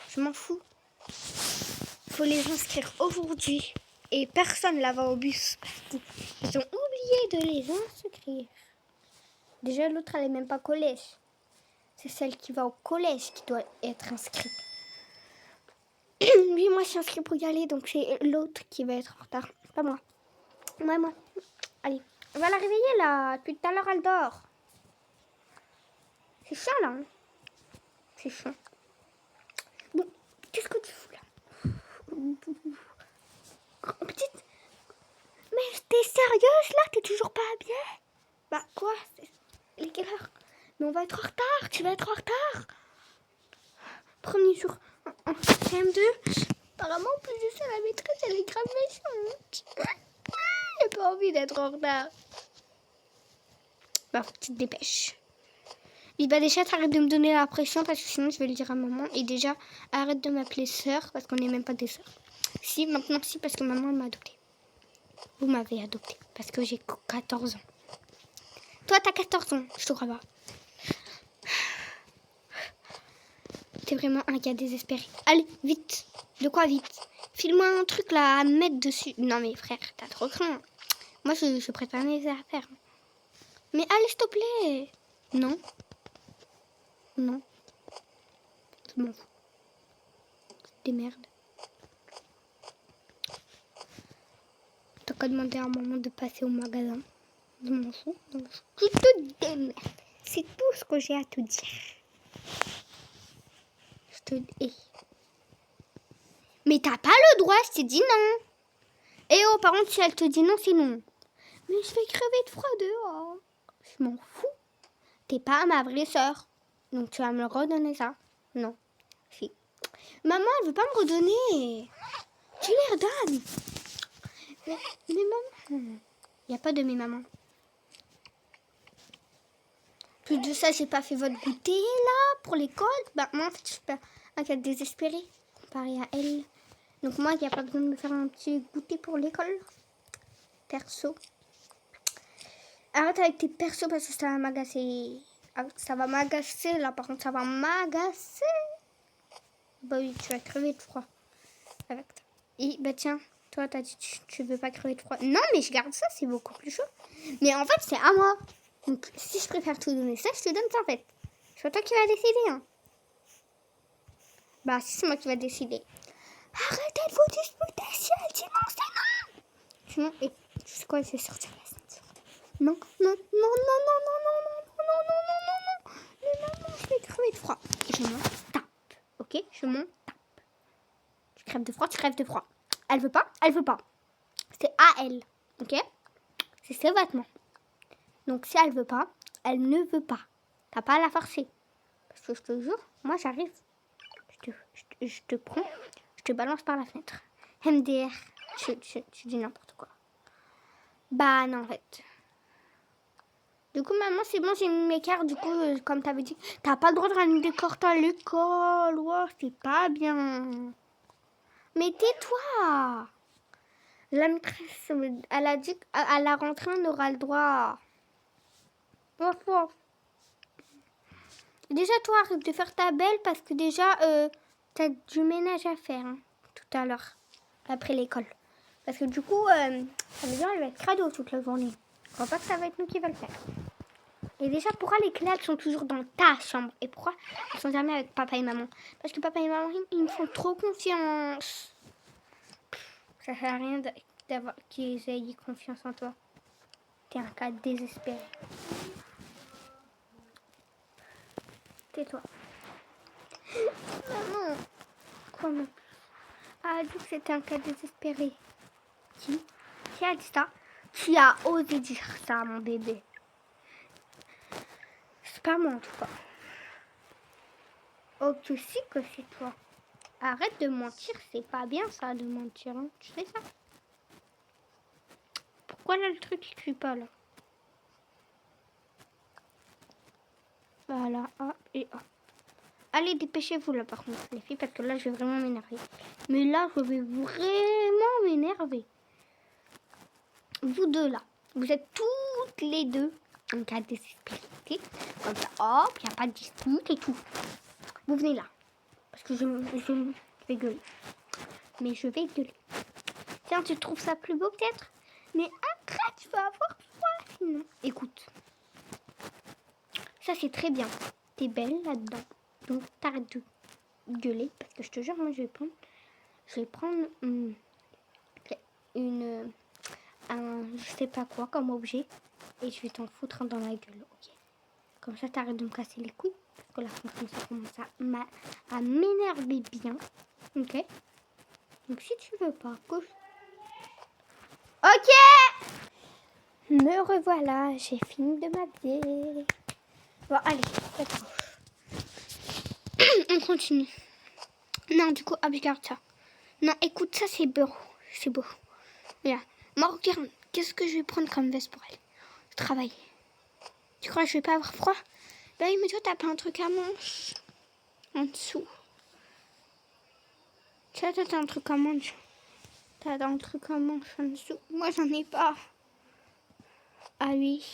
Je m'en fous. Faut les inscrire aujourd'hui. Et personne là va au bus. Ils ont oublié de les inscrire. Déjà l'autre elle est même pas collège. C'est celle qui va au collège qui doit être inscrite. Oui, moi je suis inscrite pour y aller, donc c'est l'autre qui va être en retard. Pas moi. Moi. Allez, on va la réveiller là. Depuis tout à l'heure elle dort. C'est chiant là. Hein. C'est chiant. Bon, qu'est-ce que tu fous là? Petite. Mais t'es sérieuse là? T'es toujours pas habillée? Bah quoi? Il est quelle heure? Mais on va être en retard. Tu vas être en retard. Premier jour en CM2. Apparemment, en plus de ça, la maîtresse, elle est grave méchante. J'ai pas envie d'être en retard. Bah, faut que tu te dépêches. Oui, bah déjà, t'arrêtes de me donner la pression parce que sinon, je vais le dire à maman. Et déjà, arrête de m'appeler sœur parce qu'on n'est même pas des sœurs. Si, maintenant, si, parce que maman m'a adoptée. Vous m'avez adoptée parce que j'ai 14 ans. Toi, t'as 14 ans, je te crois pas. T'es vraiment un gars désespéré. Allez, vite. De quoi vite? File-moi un truc là à mettre dessus. Non mais frère, t'as trop craint. Moi je prépare mes affaires. Mais allez s'il te plaît. Non. Je m'en fous. Des merdes. T'as qu'à demander à maman de passer au magasin. Je m'en fous. Tu te démerdes. C'est tout ce que j'ai à te dire. Je te hais. Mais t'as pas le droit, je t'ai dit non. Et oh, par contre, si elle te dit non, c'est non. Mais je vais crever de froid dehors. Je m'en fous. T'es pas ma vraie sœur. Donc tu vas me redonner ça. Non. Si. Maman, elle veut pas me redonner. Tu les redonnes. Mais maman. Il n'y a pas de mes mamans. Plus de ça, j'ai pas fait votre goûter là pour l'école. Bah moi en fait je suis pas un cas désespéré comparé à elle. Donc moi il n'y a pas besoin de me faire un petit goûter pour l'école. Perso. Arrête avec tes persos parce que ça va m'agacer. Ça va m'agacer là par contre ça va m'agacer. Bah oui tu vas crever de froid. Avec toi. Et bah tiens, toi t'as dit tu veux pas crever de froid. Non mais je garde ça, c'est beaucoup plus chaud. Mais en fait c'est à moi. Donc, si je préfère te donner ça, je te donne ça en fait. C'est toi qui vas décider. Hein. Bah, si c'est moi qui va décider. Arrêtez de vous disputer si elle dit non, c'est non. Sinon, et tu sais quoi, je vais sortir la ceinture. Non. Mais maman, je vais crever de froid. Je m'en tape. Ok, je m'en tape. Tu crèves de froid, tu crèves de froid. Elle veut pas. C'est à elle. Ok? C'est ses vêtements. Donc, si elle veut pas, elle ne veut pas. T'as pas à la forcer. Parce que je te jure, moi j'arrive. Je te prends, je te balance par la fenêtre. MDR, tu dis n'importe quoi. Bah non en fait. Du coup maman c'est bon, j'ai mis mes cartes. Du coup comme t'avais dit, t'as pas le droit de ramener des cartes à l'école. Ouais, c'est pas bien. Mais tais-toi. La maîtresse, elle a dit qu'à la rentrée on aura le droit. Déjà toi arrête de faire ta belle parce que déjà t'as du ménage à faire hein, tout à l'heure après l'école. Parce que du coup la maison elle va être crado toute la journée. Je crois pas que ça va être nous qui va le faire. Et déjà pourquoi les clés elles sont toujours dans ta chambre et pourquoi elles sont jamais avec papa et maman? Parce que papa et maman ils me font trop confiance. Ça sert à rien d'avoir qu'ils aient confiance en toi. T'es un cas désespéré. Tais-toi. Maman. Quoi, maman? Elle a dit que c'était un cas désespéré. Qui a dit ça? Qui a osé dire ça, mon bébé? C'est pas moi, en tout cas. Oh, tu sais que c'est toi. Arrête de mentir, c'est pas bien ça de mentir. Hein. Tu sais ça? Pourquoi là, le truc, il cuit pas, là? Voilà, hop et hop. Allez, dépêchez-vous, là, par contre, les filles, parce que là, je vais vraiment m'énerver. Mais là, je vais vraiment m'énerver. Vous deux, là, vous êtes toutes les deux en cas de dispute. Comme ça, hop, il n'y a pas de dispute et tout. Vous venez là. Parce que je vais gueuler. Mais je vais gueuler. Tiens, tu trouves ça plus beau peut-être? Mais après, tu vas avoir froid sinon. Écoute. Ça, c'est très bien. T'es belle là-dedans. Donc, t'arrêtes de gueuler. Parce que je te jure, moi, je vais prendre je sais pas quoi comme objet. Et je vais t'en foutre un dans la gueule. Ok. Comme ça, t'arrêtes de me casser les couilles. Parce que là, franchement, ça commence à m'énerver bien. Ok. Donc, si tu veux pas que... Ok. Me revoilà. J'ai fini de m'habiller. Bon, allez. On continue. Non, du coup, regarde ça. Non, écoute, ça, c'est beau. C'est beau. Regarde. Moi, regarde. Qu'est-ce que je vais prendre comme veste pour aller au travail? Tu crois que je vais pas avoir froid? Bah oui, mais toi, t'as pas un truc à manches en dessous. Tu vois, toi, t'as un truc à manches. T'as un truc à manches en dessous. Moi, j'en ai pas. Ah oui.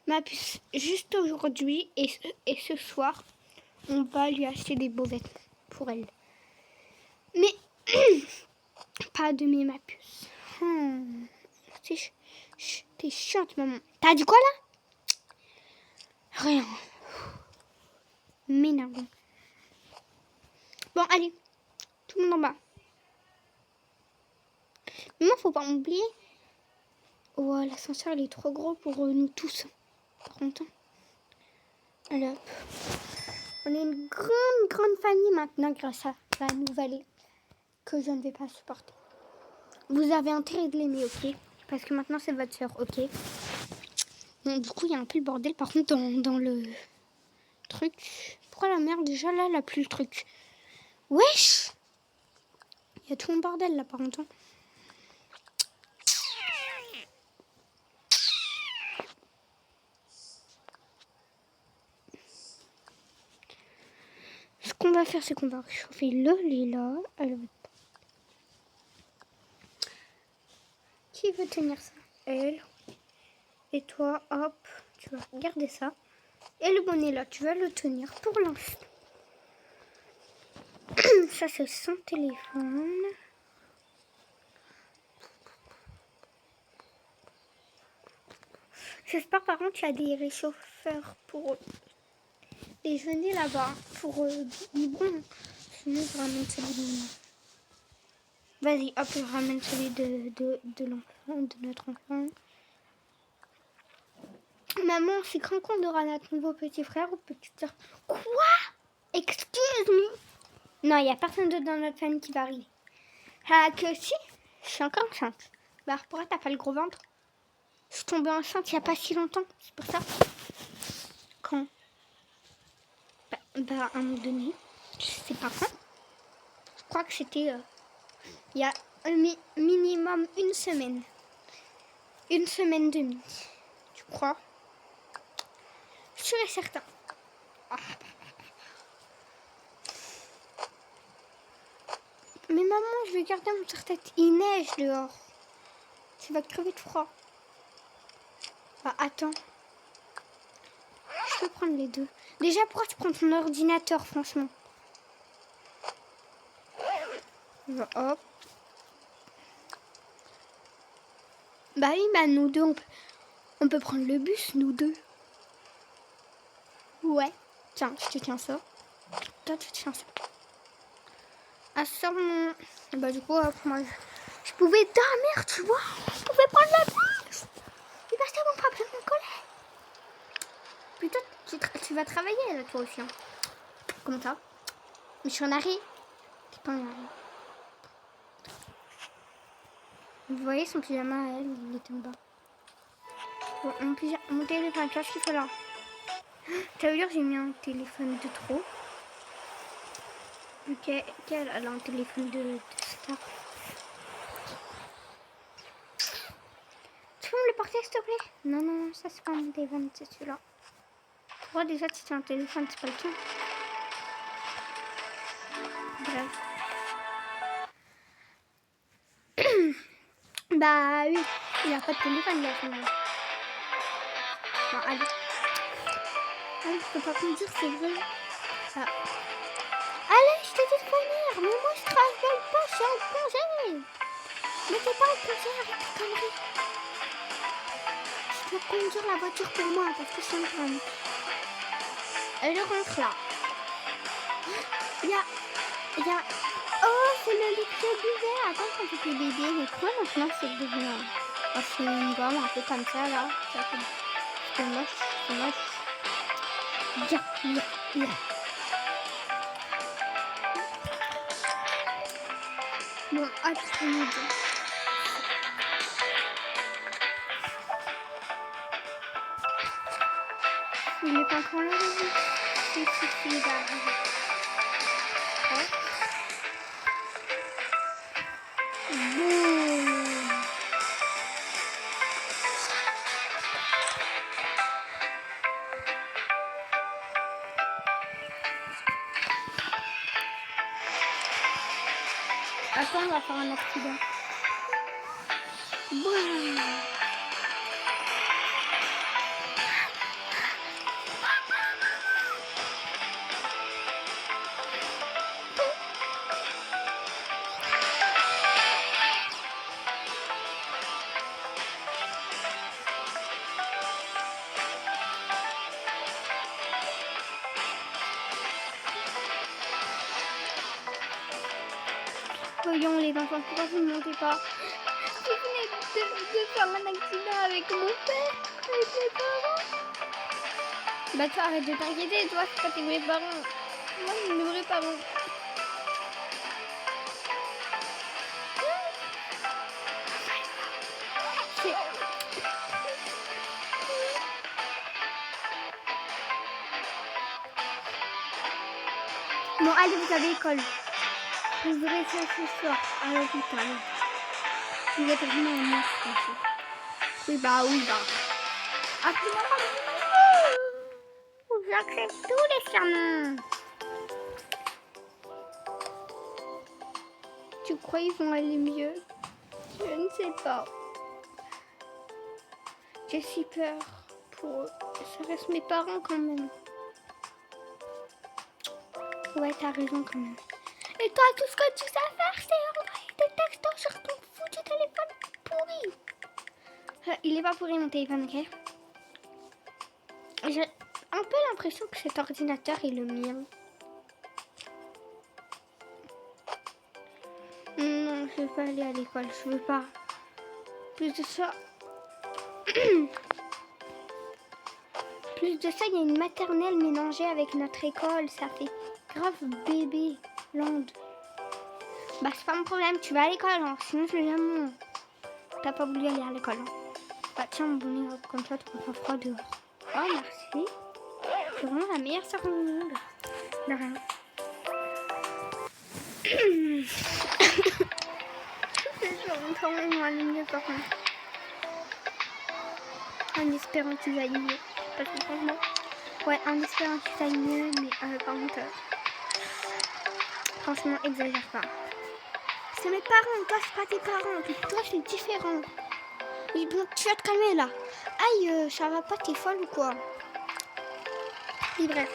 Ma puce, juste aujourd'hui et ce soir, on va lui acheter des beaux vêtements pour elle. Mais pas de ma puce. T'es chiante, maman. T'as dit quoi là? Rien. M'énerve. Bon, allez. Tout le monde en bas. Mais moi, faut pas m'oublier. Oh, l'ascenseur, il est trop gros pour nous tous. Par contre. Allez, hop. On est une grande famille maintenant grâce à la nouvelle que je ne vais pas supporter. Vous avez intérêt de l'aimer, ok? Parce que maintenant, c'est votre soeur, ok? Bon, du coup, il y a un peu le bordel. Par contre, dans le truc... Pourquoi la mère, déjà, là, elle a plus le truc? Wesh! Il y a tout un bordel, là, par contre. Ce qu'on va faire, c'est qu'on va réchauffer le lit, là. Qui veut tenir ça? Elle. Et toi, hop, tu vas garder ça. Et le bonnet, là, tu vas le tenir pour l'instant. Ça, c'est son téléphone. J'espère par contre qu'il y a des réchauffeurs pour déjeuner là-bas. Pour bon. Sinon, je ramène celui de maman. Vas-y, hop, je ramène celui de l'enfant, de notre enfant. Maman, c'est quand qu'on aura notre nouveau petit frère ou petite soeur? Quoi? Excuse-moi. Non, il n'y a personne d'autre dans notre famille qui va arriver. Ah, que si? Je suis encore enceinte. Bah, pourquoi t'as pas le gros ventre? Je suis tombée enceinte il n'y a pas si longtemps. C'est pour ça. Quand? Bah, un moment donné. Je sais pas quand. Je crois que c'était il y a un minimum une semaine. Une semaine demi. Tu crois? Je suis certain. Ah. Mais maman, je vais garder mon serre-tête. Il neige dehors. Tu vas crever de froid. Bah, attends. Je peux prendre les deux. Déjà, pourquoi tu prends ton ordinateur, franchement? Hop. Bah oui, bah nous deux, on peut prendre le bus, nous deux. Ouais. Tiens, je te tiens ça. Toi, tu te tiens ça. Ah, ça, bah du coup, moi, je pouvais dormir, tu vois. Je pouvais prendre le bus. Et bah, c'est bon, pas besoin de me coller. Plutôt, tu vas travailler, là, toi aussi. Hein. Comme ça. Mais je suis en arrêt. T'es pas en arrêt. Vous voyez son pyjama, elle, il était en bas. Bon, mon téléphone, qu'est-ce qu'il faut là? Ça veut dire que j'ai mis un téléphone de trop. Ok, elle a un téléphone de star. Tu s'il te plaît. Non, non, non, ça c'est pas mon téléphone, c'est celui-là. Pourquoi déjà si c'est un téléphone, c'est pas le tien. Bref. Bah oui, il a pas de téléphone là, finalement. Bon, allez. Allez, je peux pas conduire, c'est vrai. Ah. Allez, je t'ai dit de venir. Mais moi, je travaille pas, je suis en congé. Mais t'es pas en congé avec tes conneries. Tu dois conduire la voiture pour moi parce que je suis en train. Elle rentre là. Il y a... Oh, c'est le lit que je buvais. Attends, quand j'étais bébé, mais pourquoi maintenant c'est devenu... Oh, c'est une gomme un peu comme ça là. C'est moche, c'est moche. Viens. Bon, attends. Il n'est pas encore là, le lit. Si, il va arriver. Ouais. Boum. Attends, on va faire un accident. Boum. Voyons les enfants, pourquoi vous ne montez pas? Vous venez de faire un accident avec mon père, avec mes parents. Bah toi arrête de t'inquiéter, toi c'est pas tes vrais parents. Moi c'est mes vrais parents. Bon allez, vous avez école. Vous verrez ça ce soir à l'hôpital. Vous êtes vraiment un monstre. Oui bah. Appelez-moi comme j'accepte tous les sermons. Tu crois qu'ils vont aller mieux? Je ne sais pas. J'ai si peur pour eux. Ça reste mes parents quand même. Ouais, t'as raison quand même. Et toi, tout ce que tu sais faire, c'est envoyer des textos sur ton foutu téléphone pourri. Il est pas pourri mon téléphone, ok? J'ai un peu l'impression que cet ordinateur est le mien. Non, je veux pas aller à l'école, je veux pas. Plus de ça... Plus de ça, il y a une maternelle mélangée avec notre école. Ça fait grave bébé land. Bah c'est pas mon problème, tu vas à l'école, hein. Sinon je l'aime. T'as pas voulu aller à l'école, hein. Bah tiens mon bonheur, comme ça tu peux pas froid dehors. Oh merci. C'est vraiment la meilleure sœur du monde. De rien. Je rentre quand même aller mieux par contre. En espérant qu'ils aillent mieux. Parce que franchement, ouais, en espérant qu'ils aillent mieux, mais par contre, franchement, exagère pas. C'est mes parents, toi c'est pas tes parents, puis toi c'est différent. Et bon, tu vas te calmer là. Aïe, ça va pas, t'es folle ou quoi? Et bref.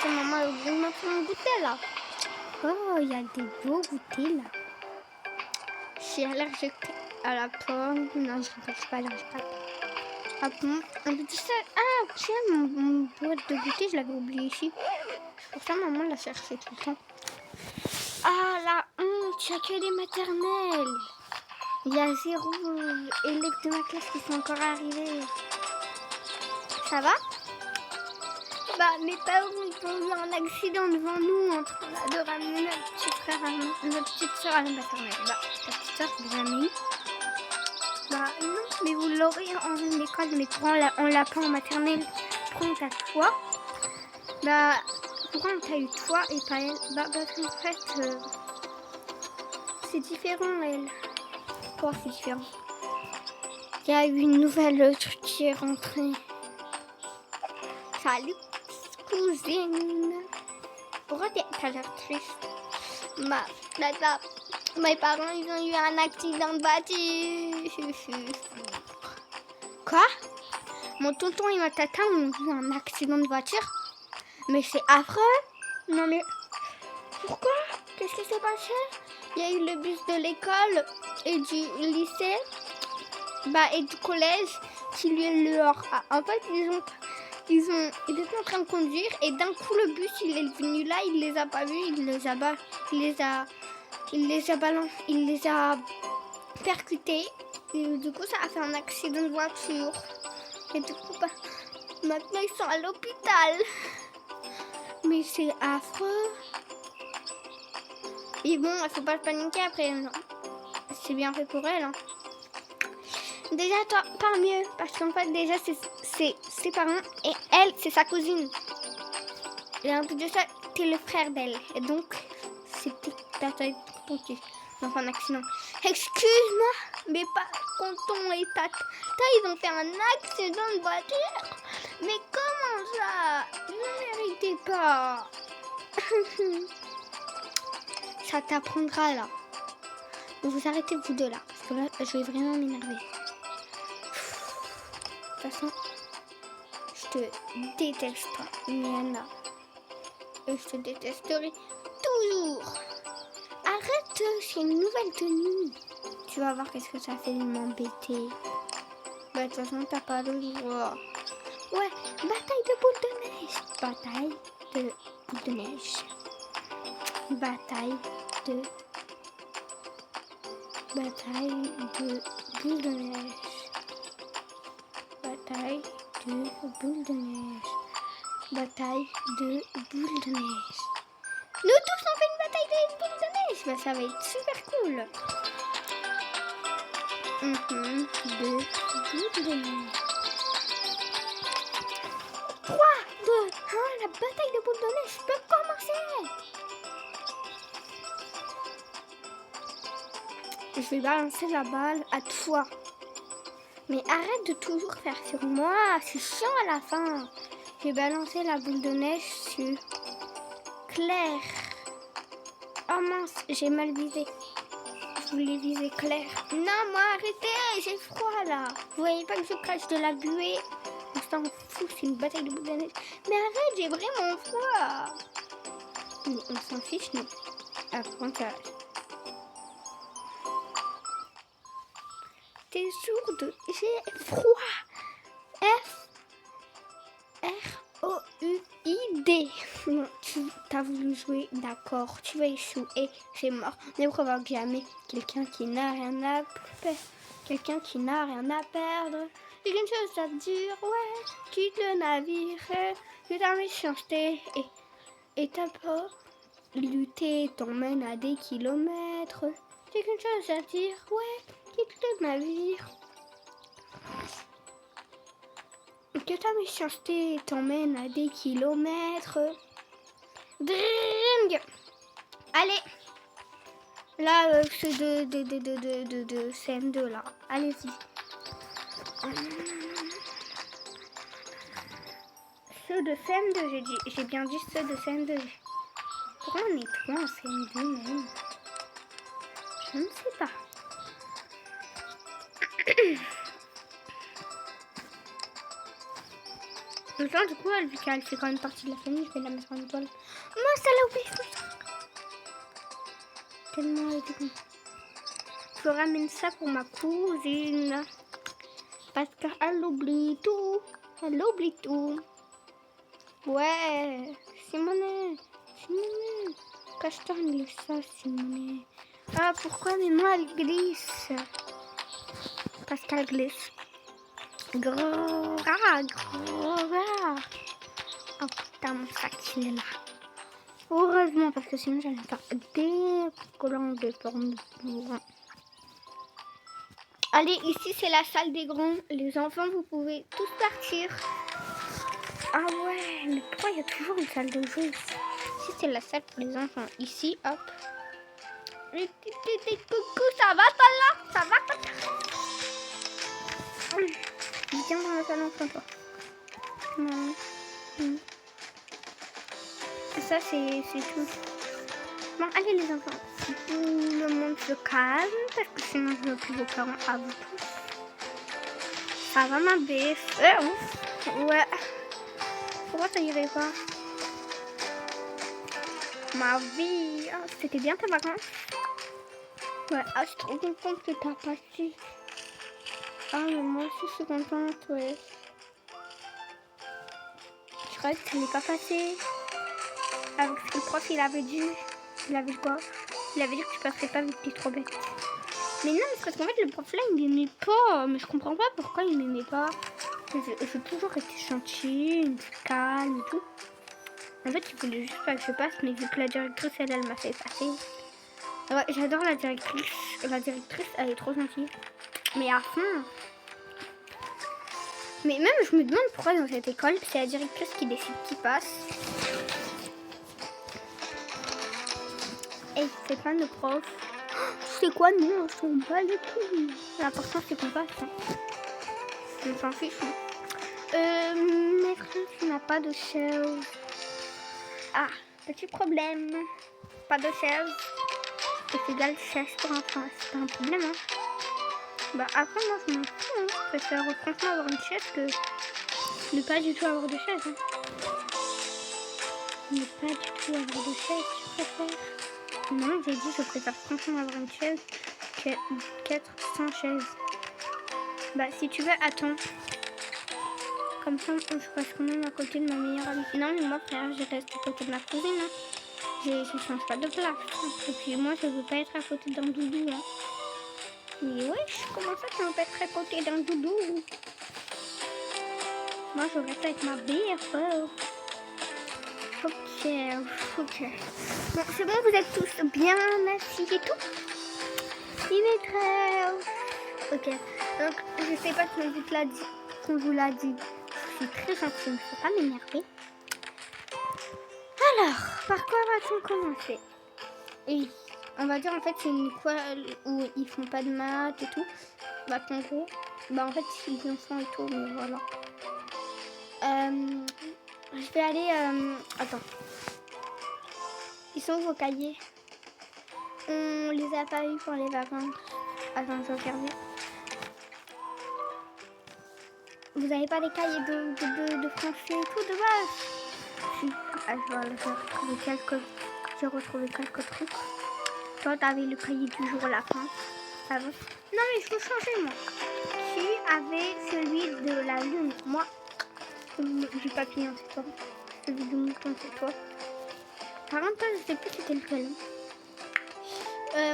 Maman, elle m'a fait un goûter là. Oh, il y a des beaux goûters là. Je suis allergique à la pomme. Non, je ne suis pas allergique à la pomme. Ah bon, un petit ça. Ah, tiens, mon boîte de goûter, je l'avais oublié ici. Pour ça, maman l'a cherché tout le temps. Ah, la honte, il n'y a que des maternelles. Il y a 0 élèves de ma classe qui sont encore arrivés. Ça va? Bah, mes parents ils ont eu un accident devant nous en train de ramener un petit frère. frère à notre petite soeur à la maternelle. Bah, ta petite soeur, c'est jamais. Bah non, mais vous l'aurez en école, mais on l'a pas en maternelle. Pourquoi t'as toi? Bah, pourquoi t'as eu toi et pas elle? Bah parce qu'en fait, c'est différent elle. Pourquoi c'est différent? Il y a eu une nouvelle truc qui est rentrée. Salut, cousine. Pourquoi t'as l'air triste? Mes parents, ils ont eu un accident de voiture. Quoi? Mon tonton et ma tata ont eu un accident de voiture? Mais c'est affreux. Non mais, pourquoi? Qu'est-ce qui s'est passé? Il y a eu le bus de l'école et du lycée, et du collège qui leur a... En fait, ils étaient en train de conduire et d'un coup le bus il est venu là, il les a pas vus, il les a percutés et du coup ça a fait un accident de voiture et du coup maintenant ils sont à l'hôpital. Mais c'est affreux. Et bon, il faut pas paniquer après, non. C'est bien fait pour elle, hein. Déjà, toi, pas mieux, parce qu'en fait, déjà, c'est ses parents, et elle, c'est sa cousine. Et en plus de ça, t'es le frère d'elle. Et donc, c'était ta taille ponctue dans un accident. Excuse-moi, mais pas tonton et tata, ils ont fait un accident de voiture. Mais comment ça? Vous ne méritez pas. Ça t'apprendra, là. Vous arrêtez, vous deux, là. Parce que là, je vais vraiment m'énerver. De toute façon, je te déteste, Miana. Et je te détesterai toujours. Arrête, c'est une nouvelle tenue. Tu vas voir qu'est-ce que ça fait de m'embêter. Bah, de toute façon, t'as pas le droit. Ouais, bataille de boules de neige. Bataille de boules de neige. Bataille de boules de neige. Bataille de boules de neige. Bataille de boules de neige. Nous tous on fait une bataille de boules de neige. Bah, ça va être super cool. De boules de neige. 3, 2, 1, la bataille de boules de neige peut commencer. Je vais balancer la balle à toi. Mais arrête de toujours faire sur moi. C'est chiant à la fin. J'ai balancé la boule de neige sur Claire. Oh mince, j'ai mal visé. Je voulais viser Claire. Non, moi, arrêtez. J'ai froid, là. Vous voyez pas que je crache de la buée? On s'en fout, c'est une bataille de boules de neige. Mais arrête, j'ai vraiment froid. Mais on s'en fiche, nous. Apprentissage. T'es sourde, j'ai froid. F-R-O-U-I-D. Non, tu as voulu jouer, d'accord, tu vas échouer, c'est mort. Ne provoque jamais quelqu'un qui n'a rien à perdre. Quelqu'un qui n'a rien à perdre. J'ai qu'une chose à te dire, ouais, quitte le navire. Que ta méchanceté et ta peur. Lutter t'emmène à des kilomètres. J'ai qu'une chose à dire, ouais, quitte le navire. Que ta méchanceté t'emmène à des kilomètres. Dring. Allez. Là, c'est de CM2, là. Allez-y. Ceux de CM2, j'ai bien dit ceux de CM2. Pourquoi on est 3 en CM2 même? Je ne sais pas. Du coup, vu qu'elle fait quand même partie de la famille, je vais la mettre en étoile. Moi, ça l'a oublié. Tellement elle était bon. Je ramène ça pour ma cousine. Parce qu'elle oublie tout. Elle oublie tout. Ouais, Simone. Cache-toi, glisse ça, Simone. Ah, pourquoi mes mains, elles glissent? Parce qu'elle glisse. Gros. Oh putain, mon sac, il est là. Heureusement, parce que sinon j'allais faire des collants de forme de grands. Allez, ici c'est la salle des grands. Les enfants, vous pouvez tous partir. Ah ouais, mais pourquoi il y a toujours une salle de jeu ici? Ici c'est la salle pour les enfants. Ici, hop. Coucou, ça va pas là? Ça va pas? Viens dans la salle enfant, toi. Non. Ça c'est tout. Bon, allez les enfants. Tout le monde se calme parce que sinon je veux plus vos parents à vous tous. Ça va ma bête. Ouais. Pourquoi ça irait pas? Ma vie. Oh, c'était bien tes vacances? Ouais. Ah, je suis trop contente que t'as passé. Ah, mais moi aussi je suis contente, ouais. Je croyais que tu n'es pas passé. Avec ce que le prof il avait dit. Il avait dit quoi? Il avait dit que tu passerais pas vu que t'es trop bête. Mais non, c'est parce qu'en fait le prof là il m'aimait pas. Mais je comprends pas pourquoi il m'aimait pas. J'ai toujours été gentille, calme et tout. En fait il voulait juste pas que je passe, mais vu que la directrice elle m'a fait passer. Ouais, j'adore la directrice. La directrice elle est trop gentille. Mais à fond. Mais même je me demande pourquoi dans cette école c'est la directrice qui décide qui passe. Et c'est pas de prof. C'est quoi? Non, je s'en bats les couilles. L'important c'est qu'on passe. Hein. Je s'en fiche. Maîtresse, il n'a pas de chaise. Ah, petit problème. Pas de chaise. C'est égal chaise pour enfants. C'est pas un problème. Hein. Bah après moi je m'en fous. Hein. Je préfère franchement avoir une chaise que ne pas du tout avoir de chaise. Hein. Ne pas du tout avoir de chaise, je préfère. Non, j'ai dit je préfère franchement avoir une chaise qu'être sans chaise. Bah si tu veux, attends. Comme ça, je reste quand même à côté de ma meilleure amie. Non, mais moi, frère, je reste à côté de ma cousine. Hein. Je change pas de place. Et puis moi, je veux pas être à côté d'un doudou. Hein. Mais wesh, comment ça, tu veux pas être à côté d'un doudou? Moi, je reste avec ma BFF. Ok. Bon, c'est bon, vous êtes tous bien assis et tout? Il est très... Ok. Donc, je sais pas si on vous l'a dit. Je suis très gentille, il ne faut pas m'énerver. Alors, par quoi va-t-on commencer? Et on va dire en fait c'est une école où ils font pas de maths et tout. Bah en gros, bah en fait ils en font et tout, mais voilà. Je vais aller... Attends. Ils sont où vos cahiers? On les a pas eu pour les vacances. Attends, je vais regarder. Vous avez pas les cahiers de français et tout de base? Si. Ah, j'ai retrouvé quelques trucs. Toi, t'avais le cahier du jour à la fin. Ça va? Non, mais je veux changer, moi. Qui avait celui de la lune? Moi, j'ai pas payé, c'est toi. Celui de mouton, c'est toi. Par contre, toi, je sais plus c'était lequel.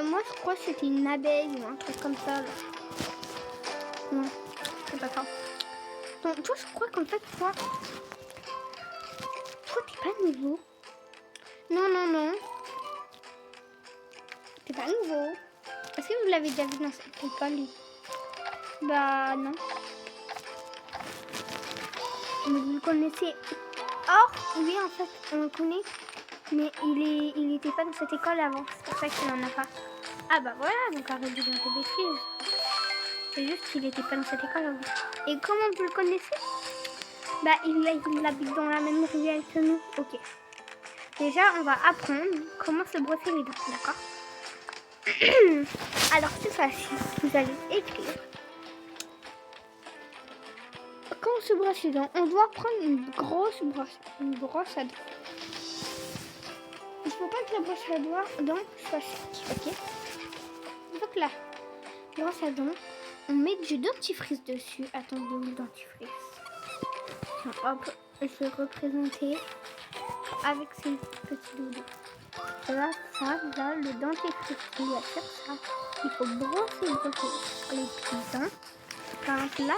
Moi, je crois que c'était une abeille ou un truc comme ça. Là. Non, c'est pas ça. Donc, toi, je crois qu'en fait, toi, t'es pas nouveau. Non. T'es pas nouveau. Est-ce que vous l'avez déjà vu dans cette école? Bah, non. Mais vous le connaissez. Or, oui, en fait, on le connaît. Mais il était pas dans cette école avant. C'est pour ça qu'il en a pas. Ah bah voilà, donc arrête de dire des bêtises. C'est juste qu'il était pas dans cette école avant. Et comment vous le connaissez? Bah il habite dans la même ruelle que nous. Ok. Déjà on va apprendre comment se brosser les dents, d'accord? Alors c'est facile. Vous allez écrire. Quand on se brosse les dents, on doit prendre une grosse brosse. Une brosse à dents. Il ne faut pas que la brosse à dents soit sec, ok? Il faut que la brosse à dents, on met du dentifrice dessus. Attendez, le dentifrice. Tiens, hop, je vais représenter avec ces petits doudous. Là, le dentifrice, il y a sur ça. Il faut brosser les petits dents. Par exemple, là,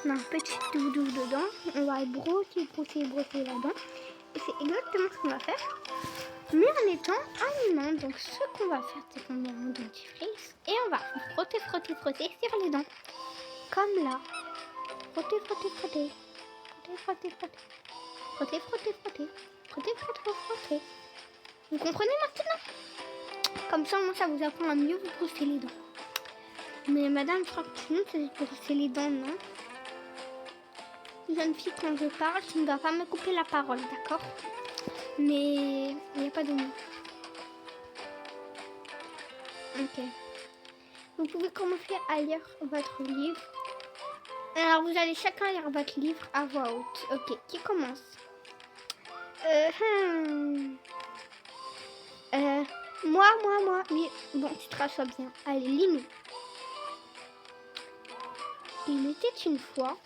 on a un petit doudou dedans. On va brosser la dent. Et c'est exactement ce qu'on va faire. mais en étant aliments. Donc ce qu'on va faire, c'est qu'on met un dentifrice et on va frotter sur les dents. Comme là. Frotter. Vous comprenez maintenant? Comme ça, moi, ça vous apprend à mieux vous brosser les dents. Mais madame, je crois que tout le monde sait se brosser les dents, non? Jeune fille, quand je parle, tu ne dois pas me couper la parole, d'accord? Mais il n'y a pas de mots. Ok. Vous pouvez commencer à lire votre livre. Alors, vous allez chacun lire votre livre à voix haute. Ok, qui commence? Moi. Oui, bon, tu te rassois bien. Allez, lis-nous. Il était une fois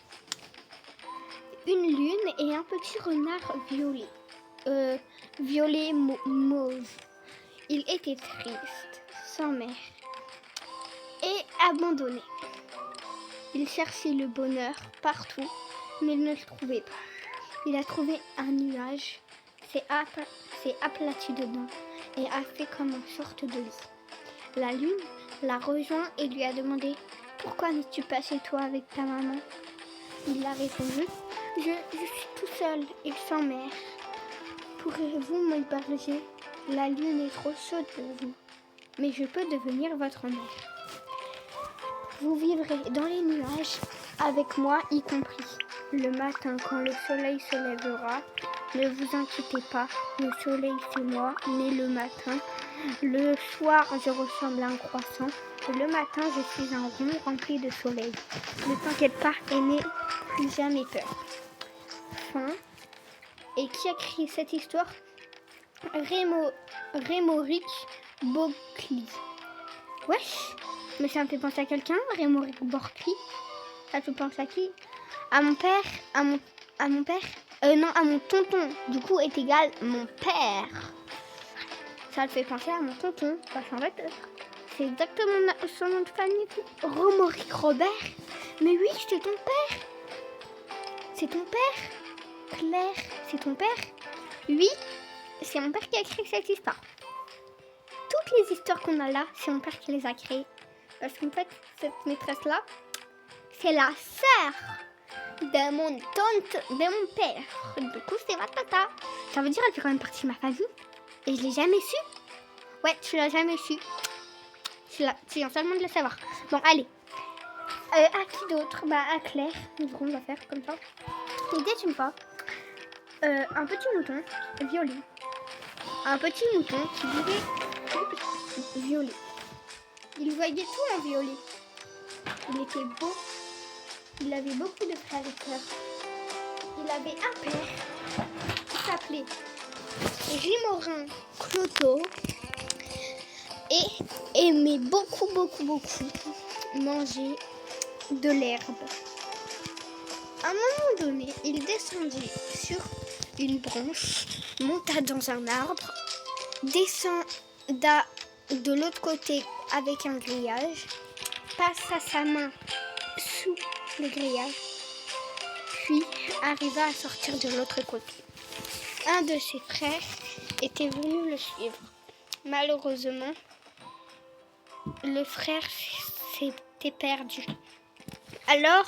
une lune et un petit renard violet. Violet mauve. Il était triste, sans mère et abandonné. Il cherchait le bonheur partout, mais il ne le trouvait pas. Il a trouvé un nuage, s'est aplati dedans et a fait comme une sorte de lit. La lune l'a rejoint et lui a demandé « Pourquoi n'es-tu pas chez toi avec ta maman ?» Il a répondu « Je suis tout seul et sans mère. Pourrez-vous m'héberger? La lune est trop chaude pour vous, mais je peux devenir votre mère. Vous vivrez dans les nuages avec moi y compris. Le matin, quand le soleil se lèvera, ne vous inquiétez pas, le soleil c'est moi, né le matin. Le soir, je ressemble à un croissant. Et le matin, je suis un rond rempli de soleil. Ne t'inquiète pas et n'aie plus jamais peur. » Fin. Et qui a écrit cette histoire? Rémoric Beaucly. Wesh, mais ça me fait penser à quelqu'un, Rémoric Beaucly. Ça te pense à qui? À mon père, à mon père. Non, à mon tonton. Du coup, est égal mon père. Ça te fait penser à mon tonton. Parce qu'en fait, c'est exactement son nom de famille. Rémoric Robert. Mais oui, c'est ton père. C'est ton père. Claire, c'est ton père. Oui, c'est mon père qui a écrit cette histoire. Toutes les histoires qu'on a là, c'est mon père qui les a créées. Parce qu'en fait, cette maîtresse-là, c'est la sœur de mon père. Du coup, c'est ma tata. Ça veut dire qu'elle fait quand même partie de ma famille. Et je l'ai jamais su. Ouais, tu l'as jamais su. Tu viens seulement de le savoir. Bon, allez. À qui d'autre? Bah, à Claire. On va faire comme ça. Il était une fois un petit mouton violet. Un petit mouton qui vivait violet. Il voyait tout en violet. Il était beau. Il avait beaucoup de frères et sœurs. Il avait un père qui s'appelait Rimorin Cloto et aimait beaucoup manger de l'herbe. À un moment donné, il descendit sur une branche, monta dans un arbre, descenda de l'autre côté avec un grillage, passa sa main sous le grillage, puis arriva à sortir de l'autre côté. Un de ses frères était venu le suivre. Malheureusement, le frère s'était perdu. Alors,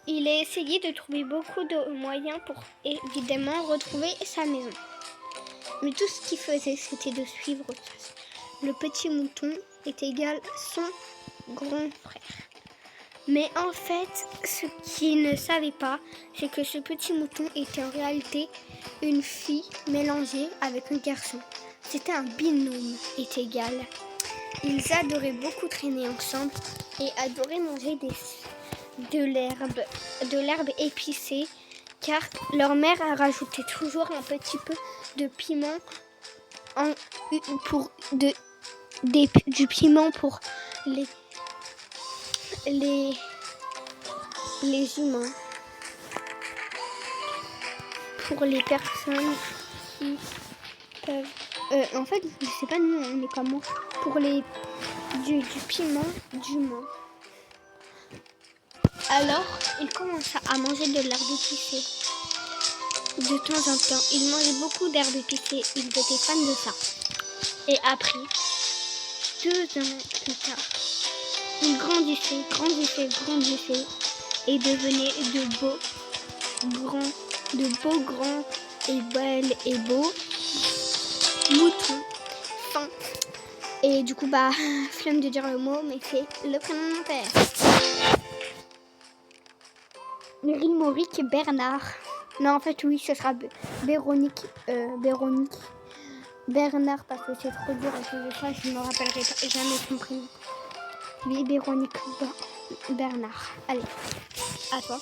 il a essayé de trouver beaucoup de moyens pour évidemment retrouver sa maison. Mais tout ce qu'il faisait, c'était de suivre le petit mouton est égal à son grand frère. Mais en fait, ce qu'il ne savait pas, c'est que ce petit mouton était en réalité une fille mélangée avec un garçon. C'était un binôme est égal. Ils adoraient beaucoup traîner ensemble et adoraient manger de l'herbe épicée, car leur mère a rajouté toujours un petit peu de piment du piment pour les humains, pour les personnes qui peuvent en fait je sais pas nous on est comment pour du piment d'humain. Alors il commença à manger de l'herbe épicée de temps en temps. Il mangeait beaucoup d'herbes épicées. Il était fan de ça. Et après, 2 ans plus tard, il grandissait et devenait de beaux grands et belles et beaux moutons fins. Et du coup, flemme de dire le mot, mais c'est le prénom de mon père. Rimoric Bernard. Non, en fait, oui, ce sera Véronique Bernard, parce que c'est trop dur à cause de ça, je ne me rappellerai pas, jamais son prénom. Oui, Véronique Bernard. Allez, à toi.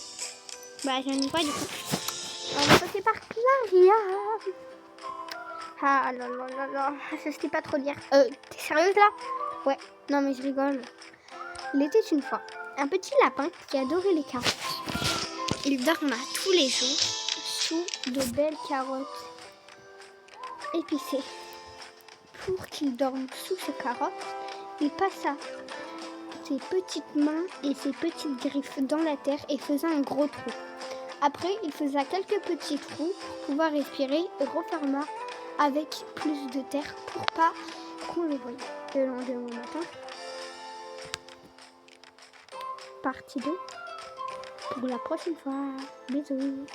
J'en ai pas du coup. On va passer par Claria. Ah là là là là, je sais pas trop dire. T'es sérieuse là? Ouais, non mais je rigole. Il était une fois un petit lapin qui adorait les carottes. Il dorma tous les jours sous de belles carottes épicées. Pour qu'il dorme sous ces carottes, il passa ses petites mains et ses petites griffes dans la terre et faisait un gros trou. Après, il faisait quelques petits trous pour pouvoir respirer et referma avec plus de terre pour pas qu'on le voie. Le lendemain matin, partie 2 pour la prochaine fois. Bisous.